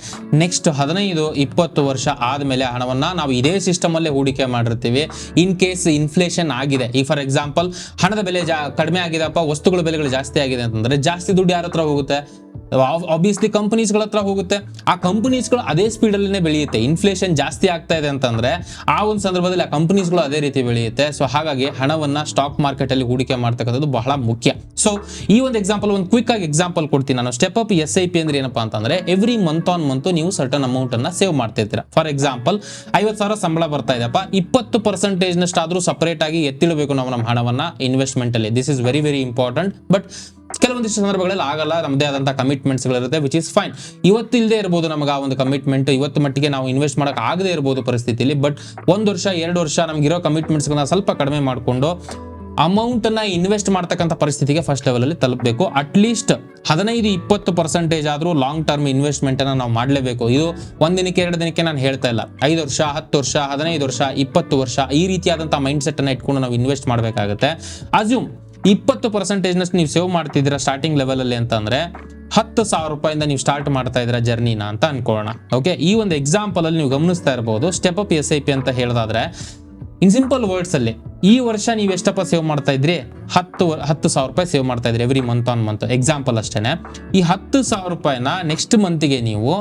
ನೆಕ್ಸ್ಟ್ 15-20 ವರ್ಷ ಆದ್ಮೇಲೆ ಹಣವನ್ನ ನಾವು ಇದೇ ಸಿಸ್ಟಮ್ ಅಲ್ಲೇ ಹೂಡಿಕೆ ಮಾಡಿರ್ತೀವಿ. ಇನ್ ಕೇಸ್ ಇನ್ಫ್ಲೇಷನ್ ಆಗಿದೆ, ಈ ಫಾರ್ ಎಕ್ಸಾಂಪಲ್ ಹಣದ ಬೆಲೆ ಕಡಿಮೆ ಆಗಿದೆಪ್ಪ, ವಸ್ತುಗಳ ಬೆಲೆಗಳು ಜಾಸ್ತಿ ಆಗಿದೆ ಅಂತಂದ್ರೆ ಜಾಸ್ತಿ ದುಡ್ಡು ಯಾರ ಹತ್ರ ಹೋಗುತ್ತೆ? ಆಬ್ವಿಯಸ್ಲಿ ಕಂಪನೀಸ್ಗಳ ಹತ್ರ ಹೋಗುತ್ತೆ. ಆ ಕಂಪನೀಸ್ಗಳು ಅದೇ ಸ್ಪೀಡ್ ಅಲ್ಲೇ ಬೆಳೆಯುತ್ತೆ. ಇನ್ಫ್ಲೇಷನ್ ಜಾಸ್ತಿ ಆಗ್ತಾ ಇದೆ ಅಂತಂದ್ರೆ ಆ ಒಂದು ಸಂದರ್ಭದಲ್ಲಿ ಆ ಕಂಪನೀಸ್ಗಳು ಅದೇ ರೀತಿ ಬೆಳೆಯುತ್ತೆ. ಸೊ ಹಾಗಾಗಿ ಹಣವನ್ನ ಸ್ಟಾಕ್ ಮಾರ್ಕೆಟ್ ಅಲ್ಲಿ ಹೂಡಿಕೆ ಮಾಡ್ತಕ್ಕಂಥದ್ದು ಬಹಳ ಮುಖ್ಯ. ಸೊ ಈ ಒಂದು ಎಕ್ಸಾಂಪಲ್, ಒಂದು ಕ್ವಿಕ್ ಆಗಿ ಎಕ್ಸಾಂಪಲ್ ಕೊಡ್ತೀನಿ ನಾನು. ಸ್ಟೆಪ್ ಅಪ್ SIP ಅಂದ್ರೆ ಏನಪ್ಪಾ ಅಂತಂದ್ರೆ, ಎವ್ರಿ ಮಂತ್ ಆನ್ ಮಂತ್ ನೀವು ಸರ್ಟನ್ ಅಮೌಂಟ್ ಅನ್ನ ಸೇವ್ ಮಾಡ್ತಿರ್ತೀರಾ. ಫಾರ್ ಎಕ್ಸಾಂಪಲ್ 50,000 ಸಂಬಳ ಬರ್ತಾ ಇದೆಯಪ್ಪ, 20% ನಷ್ಟಾದ್ರೂ ಸಪರೇಟ್ ಆಗಿ ಎತ್ತಿಡಬೇಕು ನಾವು ನಮ್ಮ ಹಣವನ್ನ ಇನ್ವೆಸ್ಟ್ಮೆಂಟ್ ಅಲ್ಲಿ. This is very very important. But ಕೆಲವೊಂದಿಷ್ಟು ಸಂದರ್ಭಗಳಲ್ಲಿ ಆಗಲ್ಲ, ನಮ್ಮದೇ ಆದಂತಹ ಕಮಿಟ್ಮೆಂಟ್ಸ್ ಗಳಿರುತ್ತೆ, ವಿಚ್ ಇಸ್ ಫೈನ್. ಇವತ್ತಿಲ್ಲದೆ ಇರಬಹುದು ನಮಗೆ ಆ ಒಂದು ಕಮಿಟ್ಮೆಂಟ್, ಇವತ್ತು ಮಟ್ಟಿಗೆ ನಾವು ಇನ್ವೆಸ್ಟ್ ಮಾಡಕ್ ಆಗದೆ ಇರಬಹುದು ಪರಿಸ್ಥಿತಿಯಲ್ಲಿ. ಬಟ್ 1 ವರ್ಷ 2 ವರ್ಷ ನಮ್ಗಿರೋ ಕಮಿಟ್ಮೆಂಟ್ಸ್ ಗಳನ್ನ ಸ್ವಲ್ಪ ಕಡಿಮೆ ಮಾಡಿಕೊಂಡು ಅಮೌಂಟ್ ಅನ್ನ ಇನ್ವೆಸ್ಟ್ ಮಾಡ್ತಕ್ಕಂಥ ಪರಿಸ್ಥಿತಿಗೆ ಫಸ್ಟ್ ಲೆವೆಲ್ ಅಲ್ಲಿ ತಲುಪಬೇಕು. ಅಟ್ಲೀಸ್ಟ್ 15-20% ಆದ್ರೂ ಲಾಂಗ್ ಟರ್ಮ್ ಇನ್ವೆಸ್ಟ್ಮೆಂಟ್ ಅನ್ನ ನಾವು ಮಾಡಲೇಬೇಕು. ಇದು 1 ದಿನಕ್ಕೆ 2 ದಿನಕ್ಕೆ ನಾನು ಹೇಳ್ತಾ ಇಲ್ಲ. 5 ವರ್ಷ 10 ವರ್ಷ 15 ವರ್ಷ 20 ವರ್ಷ ಈ ರೀತಿಯಾದಂತಹ ಮೈಂಡ್ ಸೆಟ್ ಅನ್ನ ಇಟ್ಕೊಂಡು ನಾವು ಇನ್ವೆಸ್ಟ್ ಮಾಡಬೇಕಾಗುತ್ತೆ. ಅಸ್ಯೂಮ್ 20% ನೀವು ಸೇವ್ ಮಾಡ್ತಿದ್ದೀರಾ ಸ್ಟಾರ್ಟಿಂಗ್ ಲೆವೆಲ್ ಅಲ್ಲಿ ಅಂತಂದ್ರೆ 10,000 ರೂಪಾಯಿಂದ ನೀವು ಸ್ಟಾರ್ಟ್ ಮಾಡ್ತಾ ಇದ್ದೀರಾ ಜರ್ನಿನ ಅಂತ ಅನ್ಕೊಳ್ಳೋಣ. ಓಕೆ, ಈ ಒಂದು ಎಕ್ಸಾಂಪಲ್ ಅಲ್ಲಿ ನೀವು ಗಮನಿಸ್ತಾ ಇರಬಹುದು. ಸ್ಟೆಪ್ ಅಪ್ SIP ಅಂತ ಹೇಳೋದಾದ್ರೆ, ಇನ್ ಸಿಂಪಲ್ ವರ್ಡ್ಸ್ ಅಲ್ಲಿ ಈ ವರ್ಷ ನೀವು ಎಷ್ಟಪ್ಪ ಸೇವ್ ಮಾಡ್ತಾ ಇದ್ರಿ? 10,000 ರೂಪಾಯಿ ಸೇವ್ ಮಾಡ್ತಾ ಇದ್ರಿ every month on month. Example ಅಷ್ಟೇನೆ. ಈ 10,000 ರೂಪಾಯಿನ ನೆಕ್ಸ್ಟ್ ಮಂತ್ಗೆ ನೀವು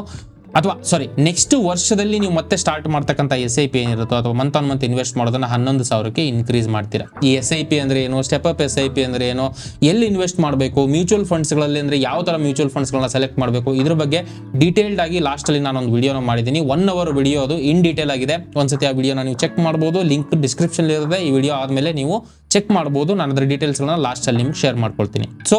ಅಥವಾ ಸಾರಿ ನೆಕ್ಸ್ಟ್ ವರ್ಷದಲ್ಲಿ ನೀವು ಮತ್ತೆ ಸ್ಟಾರ್ಟ್ ಮಾಡ್ತಕ್ಕಂಥ SIP ಏನಿರುತ್ತೋ ಅಥವಾ ಮಂತ್ ಆನ್ ಮಂತ್ ಇನ್ವೆಸ್ಟ್ ಮಾಡೋದನ್ನ 11,000ಕ್ಕೆ ಇನ್ಕ್ರೀಸ್ ಮಾಡ್ತೀರಾ. ಈ SIP ಅಂದ್ರೆ ಏನು, ಸ್ಟೆಪ್ ಅಪ್ SIP ಅಂದ್ರೆ ಏನು, ಎಲ್ಲಿ ಇನ್ವೆಸ್ಟ್ ಮಾಡಬೇಕು, ಮ್ಯೂಚುವಲ್ ಫಂಡ್ಸ್ಗಳಲ್ಲಿ ಅಂದ್ರೆ ಯಾವ ತರ ಮ್ಯೂಚುವಲ್ ಫಂಡ್ಸ್ಗಳನ್ನ ಸೆಲೆಕ್ಟ್ ಮಾಡಬೇಕು, ಇದ್ರ ಬಗ್ಗೆ ಡೀಟೇಲ್ಡ್ ಆಗಿ ಲಾಸ್ಟ್ ಅಲ್ಲಿ ನಾನು ಒಂದು ವಿಡಿಯೋನ ಮಾಡಿದ್ದೀನಿ. 1 hour ವಿಡಿಯೋ, ಅದು ಇನ್ ಡೀಟೇಲ್ ಆಗಿದೆ. ಒಂದ್ಸತಿ ಆ ವಿಡಿಯೋನ ನೀವು ಚೆಕ್ ಮಾಡಬಹುದು, ಲಿಂಕ್ ಡಿಸ್ಕ್ರಿಪ್ಷನ್ ಇರುತ್ತೆ. ಈ ವಿಡಿಯೋ ಆದ್ಮೇಲೆ ನೀವು ಚೆಕ್ ಮಾಡಬಹುದು. ನಾನು ಅದರ ಡೀಟೇಲ್ಸ್ಗಳನ್ನ ಲಾಸ್ಟ್ ಅಲ್ಲಿ ನಿಮ್ಗೆ ಶೇರ್ ಮಾಡ್ಕೊಳ್ತೀನಿ. ಸೊ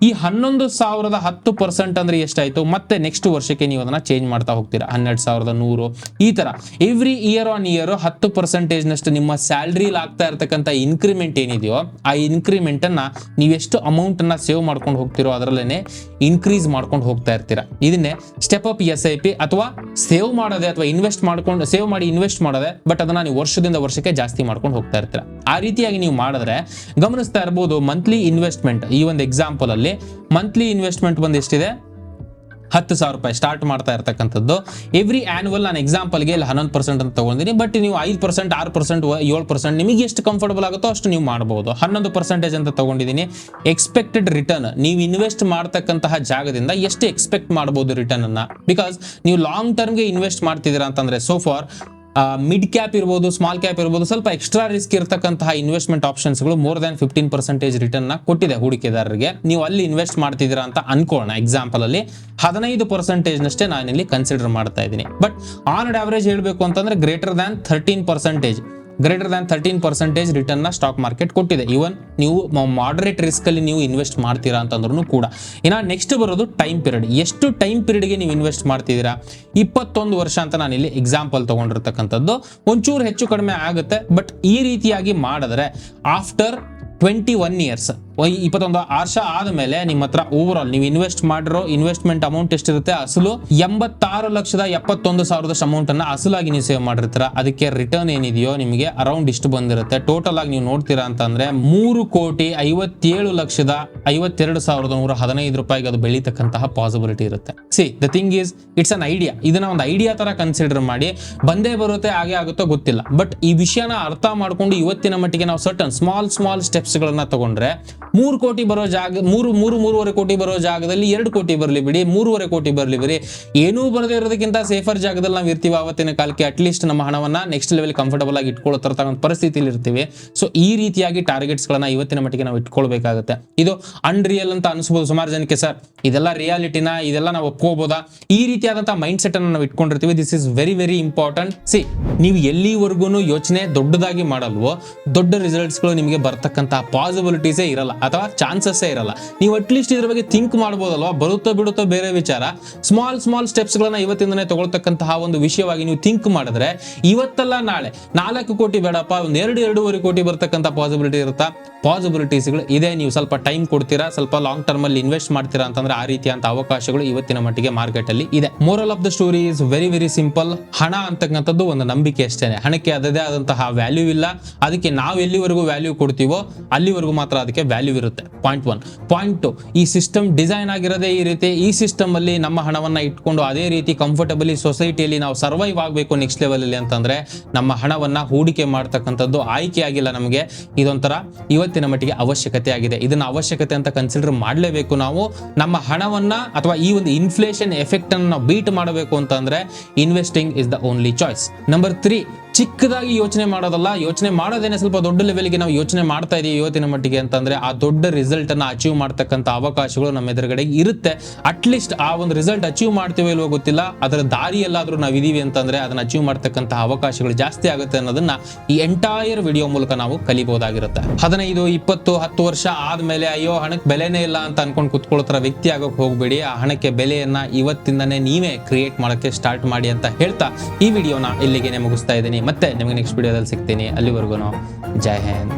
ಈ 11,000ದ 10% ಅಂದ್ರೆ ಎಷ್ಟಾಯ್ತು, ಮತ್ತೆ ನೆಕ್ಸ್ಟ್ ವರ್ಷಕ್ಕೆ ನೀವು ಅದನ್ನ ಚೇಂಜ್ ಮಾಡ್ತಾ ಹೋಗ್ತೀರಾ. 12,100 ಈ ತರ ಎವ್ರಿ ಇಯರ್ ಆನ್ ಇಯರ್ 10% ನಷ್ಟು ನಿಮ್ಮ ಸ್ಯಾಲರಿಲಿ ಆಗ್ತಾ ಇರತಕ್ಕಂಥ ಇನ್ಕ್ರಿಮೆಂಟ್ ಏನಿದೆಯೋ ಆ ಇನ್ಕ್ರಿಮೆಂಟ್ ಅನ್ನ ನೀವೆಷ್ಟು ಅಮೌಂಟ್ ಅನ್ನ ಸೇವ್ ಮಾಡ್ಕೊಂಡು ಹೋಗ್ತಿರೋ ಅದರಲ್ಲೇನೆ ಇನ್ಕ್ರೀಸ್ ಮಾಡ್ಕೊಂಡು ಹೋಗ್ತಾ ಇರ್ತೀರಾ. ಇದನ್ನೇ ಸ್ಟೆಪ್ ಅಪ್ SIP ಅಥವಾ ಸೇವ್ ಮಾಡೋದೆ ಅಥವಾ ಇನ್ವೆಸ್ಟ್ ಮಾಡ್ಕೊಂಡು ಸೇವ್ ಮಾಡಿ ಇನ್ವೆಸ್ಟ್ ಮಾಡೋದೆ, ಬಟ್ ಅದನ್ನ ನೀವು ವರ್ಷದಿಂದ ವರ್ಷಕ್ಕೆ ಜಾಸ್ತಿ ಮಾಡ್ಕೊಂಡು ಹೋಗ್ತಾ ಇರ್ತೀರಾ. ಆ ರೀತಿಯಾಗಿ ನೀವು ಮಾಡಿದ್ರೆ ಗಮನಿಸ್ತಾ ಇರಬಹುದು, ಮಂತ್ಲಿ ಇನ್ವೆಸ್ಟ್ಮೆಂಟ್ ಈ ಒಂದು ಎಕ್ಸಾಂಪಲ್ ಅಲ್ಲಿ ಮಂತ್ಲಿ ಇನ್ವೆಸ್ಟ್ಮೆಂಟ್ ಬಂದು ಎಷ್ಟಿದೆ, 10,000 ರೂಪಾಯಿ ಸ್ಟಾರ್ಟ್ ಮಾಡ್ತಾ ಇರ್ತಕ್ಕಂಥದ್ದು. ಎವ್ರಿ ಆನ್ಯುವಲ್ ನಾನು ಎಕ್ಸಾಂಪಲ್ಗೆ ಇಲ್ಲಿ 11% ಅಂತ ತಗೊಂಡಿದ್ದೀನಿ, ಬಟ್ ನೀವು 5%, 6%, 7% ನಿಮಗೆ ಎಷ್ಟು ಕಂಫರ್ಟಬಲ್ ಆಗುತ್ತೋ ಅಷ್ಟು ನೀವು ಮಾಡಬಹುದು. 11% ಅಂತ ತಗೊಂಡಿದ್ದೀನಿ. ಎಕ್ಸ್ಪೆಕ್ಟೆಡ್ ರಿಟರ್ನ್, ನೀವು ಇನ್ವೆಸ್ಟ್ ಮಾಡ್ತಕ್ಕಂತಹ ಜಾಗದಿಂದ ಎಷ್ಟು ಎಕ್ಸ್ಪೆಕ್ಟ್ ಮಾಡಬಹುದು ರಿಟರ್ನ್ ಅನ್ನ, ಬಿಕಾಸ್ ನೀವು ಲಾಂಗ್ ಟರ್ಮ್ಗೆ ಇನ್ವೆಸ್ಟ್ ಮಾಡ್ತಿದ್ದೀರಾ ಅಂತಂದ್ರೆ ಸೋ ಫಾರ್ ಮಿಡ್ ಕ್ಯಾಪ್ ಇರ್ಬೋದು, ಸ್ಮಾಲ್ ಕ್ಯಾಪ್ ಇರ್ಬೋದು, ಸ್ವಲ್ಪ ಎಕ್ಸ್ಟ್ರಾ ರಿಸ್ಕ್ ಇರತಕ್ಕಂತಹ ಇನ್ವೆಸ್ಟ್ಮೆಂಟ್ ಆಪ್ಷನ್ಸ್ಗಳು ಮೋರ್ ದನ್ 15% ರಿಟರ್ನ್ ನ ಕೊಟ್ಟಿದೆ ಹೂಡಿಕೆದಾರರಿಗೆ. ನೀವು ಅಲ್ಲಿ ಇನ್ವೆಸ್ಟ್ ಮಾಡ್ತಿದ್ದೀರಾ ಅಂತ ಅನ್ಕೊಳ್ಳೋಣ. ಎಕ್ಸಾಂಪಲ್ ಅಲ್ಲಿ 15% ನಷ್ಟೇ ನಾನು ಇಲ್ಲಿ ಕನ್ಸಿಡರ್ ಮಾಡ್ತಾ ಇದ್ದೀನಿ. ಬಟ್ ಆನ್ ಅವರೇಜ್ ಹೇಳಬೇಕು ಅಂತಂದ್ರೆ ಗ್ರೇಟರ್ ದ್ಯಾನ್ 13% ರಿಟರ್ನ್ ನ ಸ್ಟಾಕ್ ಮಾರ್ಕೆಟ್ ಕೊಟ್ಟಿದೆ. ಇವನ್ ನೀವು ಮಾಡರೇಟ್ ರಿಸ್ಕ್ ಅಲ್ಲಿ ನೀವು ಇನ್ವೆಸ್ಟ್ ಮಾಡ್ತೀರಾ ಅಂತಂದ್ರೂ ಕೂಡ. ಇನ್ನ ನೆಕ್ಸ್ಟ್ ಬರೋದು ಟೈಮ್ ಪೀರಿಯಡ್. ಎಷ್ಟು ಟೈಮ್ ಪೀರಿಯಡ್ಗೆ ನೀವು ಇನ್ವೆಸ್ಟ್ ಮಾಡ್ತಿದ್ದೀರಾ, 21 ವರ್ಷ ಅಂತ ನಾನು ಇಲ್ಲಿ ಎಕ್ಸಾಂಪಲ್ ತಗೊಂಡಿರ್ತಕ್ಕಂಥದ್ದು. ಒಂಚೂರು ಹೆಚ್ಚು ಕಡಿಮೆ ಆಗುತ್ತೆ, ಬಟ್ ಈ ರೀತಿಯಾಗಿ ಮಾಡಿದ್ರೆ ಆಫ್ಟರ್ 21 ಇಯರ್ಸ್ 21 ವರ್ಷ ಆದಮೇಲೆ ನಿಮ್ಮ ಹತ್ರ ಓವರ್ ಆಲ್ ನೀವು ಇನ್ವೆಸ್ಟ್ ಮಾಡಿರೋ ಇನ್ವೆಸ್ಟ್ಮೆಂಟ್ ಅಮೌಂಟ್ ಎಷ್ಟಿರುತ್ತೆ, ಅಸಲು 86,71,000 ಅಮೌಂಟ್ ಅನ್ನ ಅಸಲಾಗಿ ನೀವು ಸೇವ್ ಮಾಡಿರ್ತೀರ. ಅದಕ್ಕೆ ರಿಟರ್ನ್ ಏನಿದೆಯೋ ನಿಮಗೆ ಅರೌಂಡ್ ಇಷ್ಟು ಬಂದಿರುತ್ತೆ. ಟೋಟಲ್ ಆಗಿ ನೀವು ನೋಡ್ತೀರಾ ಅಂತಂದ್ರೆ 3,57,52,115 ರೂಪಾಯಿಗೆ ಅದು ಬೆಳೀತಕ್ಕಂತಹ ಪಾಸಿಬಿಲಿಟಿ ಇರುತ್ತೆ. C the thing is it's an idea. ಇದನ್ನ ಒಂದು ಐಡಿಯಾ ತರ ಕನ್ಸಿಡರ್ ಮಾಡಿ, ಬಂದೇ ಬರುತ್ತೆ ಹಾಗೆ ಆಗುತ್ತೋ ಗೊತ್ತಿಲ್ಲ, ಬಟ್ ಈ ವಿಷಯನ ಅರ್ಥ ಮಾಡ್ಕೊಂಡು ಇವತ್ತಿನ ಮಟ್ಟಿಗೆ ನಾವು ಸರ್ಟನ್ ಸ್ಮಾಲ್ ಸ್ಟೆಪ್ಸ್ ಗಳನ್ನ ತಗೊಂಡ್ರೆ 3 ಕೋಟಿ ಬರೋ ಜಾಗ 3.5 ಕೋಟಿ ಬರೋ ಜಾಗದಲ್ಲಿ 2 ಕೋಟಿ ಬರಲಿ ಬಿಡಿ, 3.5 ಕೋಟಿ ಬರಲಿ ಬಿಡಿ, ಏನೂ ಬರದೇ ಇರೋದಕ್ಕಿಂತ ಸೇಫರ್ ಜಾಗದಲ್ಲಿ ನಾವು ಇರ್ತೀವಿ. ಆವತ್ತಿನ ಕಾಲಕ್ಕೆ ಅಟ್ಲೀಸ್ಟ್ ನಮ್ಮ ಹಣವನ್ನ ನೆಕ್ಸ್ಟ್ ಲೆವೆಲ್ ಕಂಫರ್ಟಬಲ್ ಆಗಿ ಇಟ್ಕೊಳ್ಳೋ ತರತಕ್ಕಂಥ ಪರಿಸ್ಥಿತಿಯಲ್ಲಿ ಇರ್ತೀವಿ. ಸೊ ಈ ರೀತಿಯಾಗಿ ಟಾರ್ಗೆಟ್ಸ್ ಗಳನ್ನ ಇವತ್ತಿನ ಮಟ್ಟಿಗೆ ನಾವು ಇಟ್ಕೊಳ್ಬೇಕಾಗುತ್ತೆ. ಇದು ಅನ್ರಿಯಲ್ ಅಂತ ಅನಿಸಬಹುದು ಸುಮಾರು ಜನಕ್ಕೆ, ಸರ್ ಇದೆಲ್ಲ ರಿಯಾಲಿಟಿನ, ಇದೆಲ್ಲ ನಾವು ಒಪ್ಕೋಬಹುದಾ, ಈ ರೀತಿಯಾದಂತಹ ಮೈಂಡ್ ಸೆಟ್ ಅನ್ನು ನಾವು ಇಟ್ಕೊಂಡಿರ್ತೀವಿ. This is very very important. C ನೀವು ಎಲ್ಲಿವರೆಗೂ ಯೋಚನೆ ದೊಡ್ಡದಾಗಿ ಮಾಡಲ್ವೋ ದೊಡ್ಡ ರಿಸಲ್ಟ್ಸ್ ಗಳು ನಿಮಗೆ ಬರ್ತಕ್ಕಂತಹ ಪಾಸಿಬಿಲಿಟೀಸೇ ಇರಲ್ಲ ಅಥವಾ ಚಾನ್ಸಸ್ ಇರಲ್ಲ. ನೀವು ಅಟ್ಲೀಸ್ಟ್ ಇದ್ರ ಬಗ್ಗೆ ಥಿಂಕ್ ಮಾಡಬಹುದಲ್ವಾ, ಬರುತ್ತೋ ಬಿಡುತ್ತೋ ಬೇರೆ ವಿಚಾರ. ಸ್ಮಾಲ್ ಸ್ಟೆಪ್ಸ್ ಗಳನ್ನ ಇವತ್ತಿಂದನೇ ತಗೊಳ್ತಕ್ಕಂತಹ ಒಂದು ವಿಷಯವಾಗಿ ನೀವು ಥಿಂಕ್ ಮಾಡಿದ್ರೆ ಇವತ್ತಲ್ಲ ನಾಳೆ 4 ಕೋಟಿ ಬೇಡಪ್ಪ, 2.5 ಕೋಟಿ ಬರ್ತಕ್ಕಂಥ ಪಾಸಿಬಿಲಿಟಿ ಇರುತ್ತಾ? ಪಾಸಿಬಿಲಿಟೀಸ್ಗಳು ಇದೆ. ನೀವು ಸ್ವಲ್ಪ ಟೈಮ್ ಕೊಡ್ತೀರಾ, ಸ್ವಲ್ಪ ಲಾಂಗ್ ಟರ್ಮ್ ಅಲ್ಲಿ ಇನ್ವೆಸ್ಟ್ ಮಾಡ್ತೀರಾ ಅಂತಂದ್ರೆ ಆ ರೀತಿಯಂತ ಅವಕಾಶಗಳು ಇವತ್ತಿನ ಮಟ್ಟಿಗೆ ಮಾರ್ಕೆಟ್ ಅಲ್ಲಿ ಇದೆ. Moral of the story is very very simple. ಹಣ ಅಂತಕ್ಕಂಥದ್ದು ಒಂದು ನಂಬಿಕೆ ಅಷ್ಟೇನೆ. ಹಣಕ್ಕೆ ಅದದೇ ಆದಂತಹ ವ್ಯಾಲ್ಯೂ ಇಲ್ಲ. ಅದಕ್ಕೆ ನಾವು ಎಲ್ಲಿವರೆಗೂ ವ್ಯಾಲ್ಯೂ ಕೊಡ್ತೀವೋ ಅಲ್ಲಿವರೆಗೂ ಮಾತ್ರ ಅದಕ್ಕೆ ವ್ಯಾಲ್ಯೂ ಇರುತ್ತೆ. ಪಾಯಿಂಟ್ 1. ಪಾಯಿಂಟ್ 2, ಈ ಸಿಸ್ಟಮ್ ಡಿಸೈನ್ ಆಗಿರೋದೇ ಈ ರೀತಿ. ಈ ಸಿಸ್ಟಮ್ ಅಲ್ಲಿ ನಮ್ಮ ಹಣವನ್ನ ಇಟ್ಕೊಂಡು ಅದೇ ರೀತಿ ಕಂಫರ್ಟಬಲಿ ಸೊಸೈಟಿಯಲ್ಲಿ ನಾವು ಸರ್ವೈವ್ ಆಗಬೇಕು ನೆಕ್ಸ್ಟ್ ಲೆವೆಲ್ ಅಲ್ಲಿ ಅಂತಂದ್ರೆ ನಮ್ಮ ಹಣವನ್ನ ಹೂಡಿಕೆ ಮಾಡ್ತಕ್ಕಂಥದ್ದು ಆಯ್ಕೆ ಆಗಿಲ್ಲ ನಮಗೆ. ಇದೊಂಥರ ಇವತ್ತಿನ ಮಟ್ಟಿಗೆ ಅವಶ್ಯಕತೆ ಆಗಿದೆ. ಇದನ್ನ ಅವಶ್ಯಕತೆ ಅಂತ ಕನ್ಸಿಡರ್ ಮಾಡಲೇಬೇಕು. ನಾವು ನಮ್ಮ ಹಣವನ್ನ ಅಥವಾ ಈ ಒಂದು ಇನ್ಫ್ಲೇಷನ್ ಎಫೆಕ್ಟ್ ಅನ್ನು ನಾವು ಬೀಟ್ ಮಾಡಬೇಕು ಅಂತಂದ್ರೆ investing is the only choice. Number 3, ಚಿಕ್ಕದಾಗಿ ಯೋಚನೆ ಮಾಡೋದಲ್ಲ, ಯೋಚನೆ ಮಾಡೋದೇನೆ ಸ್ವಲ್ಪ ದೊಡ್ಡ ಲೆವೆಲ್ಗೆ ನಾವು ಯೋಚನೆ ಮಾಡ್ತಾ ಇದೀವಿ ಇವತ್ತಿನ ಮಟ್ಟಿಗೆ ಅಂತಂದ್ರೆ ಆ ದೊಡ್ಡ ರಿಸಲ್ಟ್ ಅನ್ನ ಅಚೀವ್ ಮಾಡ್ತಕ್ಕಂಥ ಅವಕಾಶಗಳು ನಮ್ಮ ಎದುರುಗಡೆ ಇರುತ್ತೆ. ಅಟ್ಲೀಸ್ಟ್ ಆ ಒಂದು ರಿಸಲ್ಟ್ ಅಚೀವ್ ಮಾಡ್ತೀವಿ ಇಲ್ವೋ ಗೊತ್ತಿಲ್ಲ, ಅದರ ದಾರಿಯಲ್ಲಾದ್ರೂ ನಾವು ಇದೀವಿ ಅಂತಂದ್ರೆ ಅದನ್ನ ಅಚೀವ್ ಮಾಡ್ತಕ್ಕಂಥ ಅವಕಾಶಗಳು ಜಾಸ್ತಿ ಆಗುತ್ತೆ ಅನ್ನೋದನ್ನ ಈ ಎಂಟೈರ್ ವಿಡಿಯೋ ಮೂಲಕ ನಾವು ಕಲಿಬಹುದಾಗಿರುತ್ತೆ. 15, 20, 10 ವರ್ಷ ಆದ್ಮೇಲೆ ಅಯ್ಯೋ ಹಣಕ್ಕೆ ಬೆಲೆನೇ ಇಲ್ಲ ಅಂತ ಅನ್ಕೊಂಡು ಕುತ್ಕೊಳ್ಳೋ ವ್ಯಕ್ತಿ ಆಗೋಕೆ ಹೋಗ್ಬೇಡಿ. ಆ ಹಣಕ್ಕೆ ಬೆಲೆಯನ್ನ ಇವತ್ತಿಂದನೇ ನೀವೇ ಕ್ರಿಯೇಟ್ ಮಾಡಕ್ಕೆ ಸ್ಟಾರ್ಟ್ ಮಾಡಿ ಅಂತ ಹೇಳ್ತಾ ಈ ವಿಡಿಯೋನ ಇಲ್ಲಿಗೆ ಮುಗಿಸ್ತಾ ಇದ್ದೀನಿ. ಮತ್ತೆ ನಿಮಗೆ ನೆಕ್ಸ್ಟ್ ವಿಡಿಯೋದಲ್ಲಿ ಸಿಗ್ತೀನಿ. ಅಲ್ಲಿವರೆಗೂ ಜೈ ಹಿಂದ್.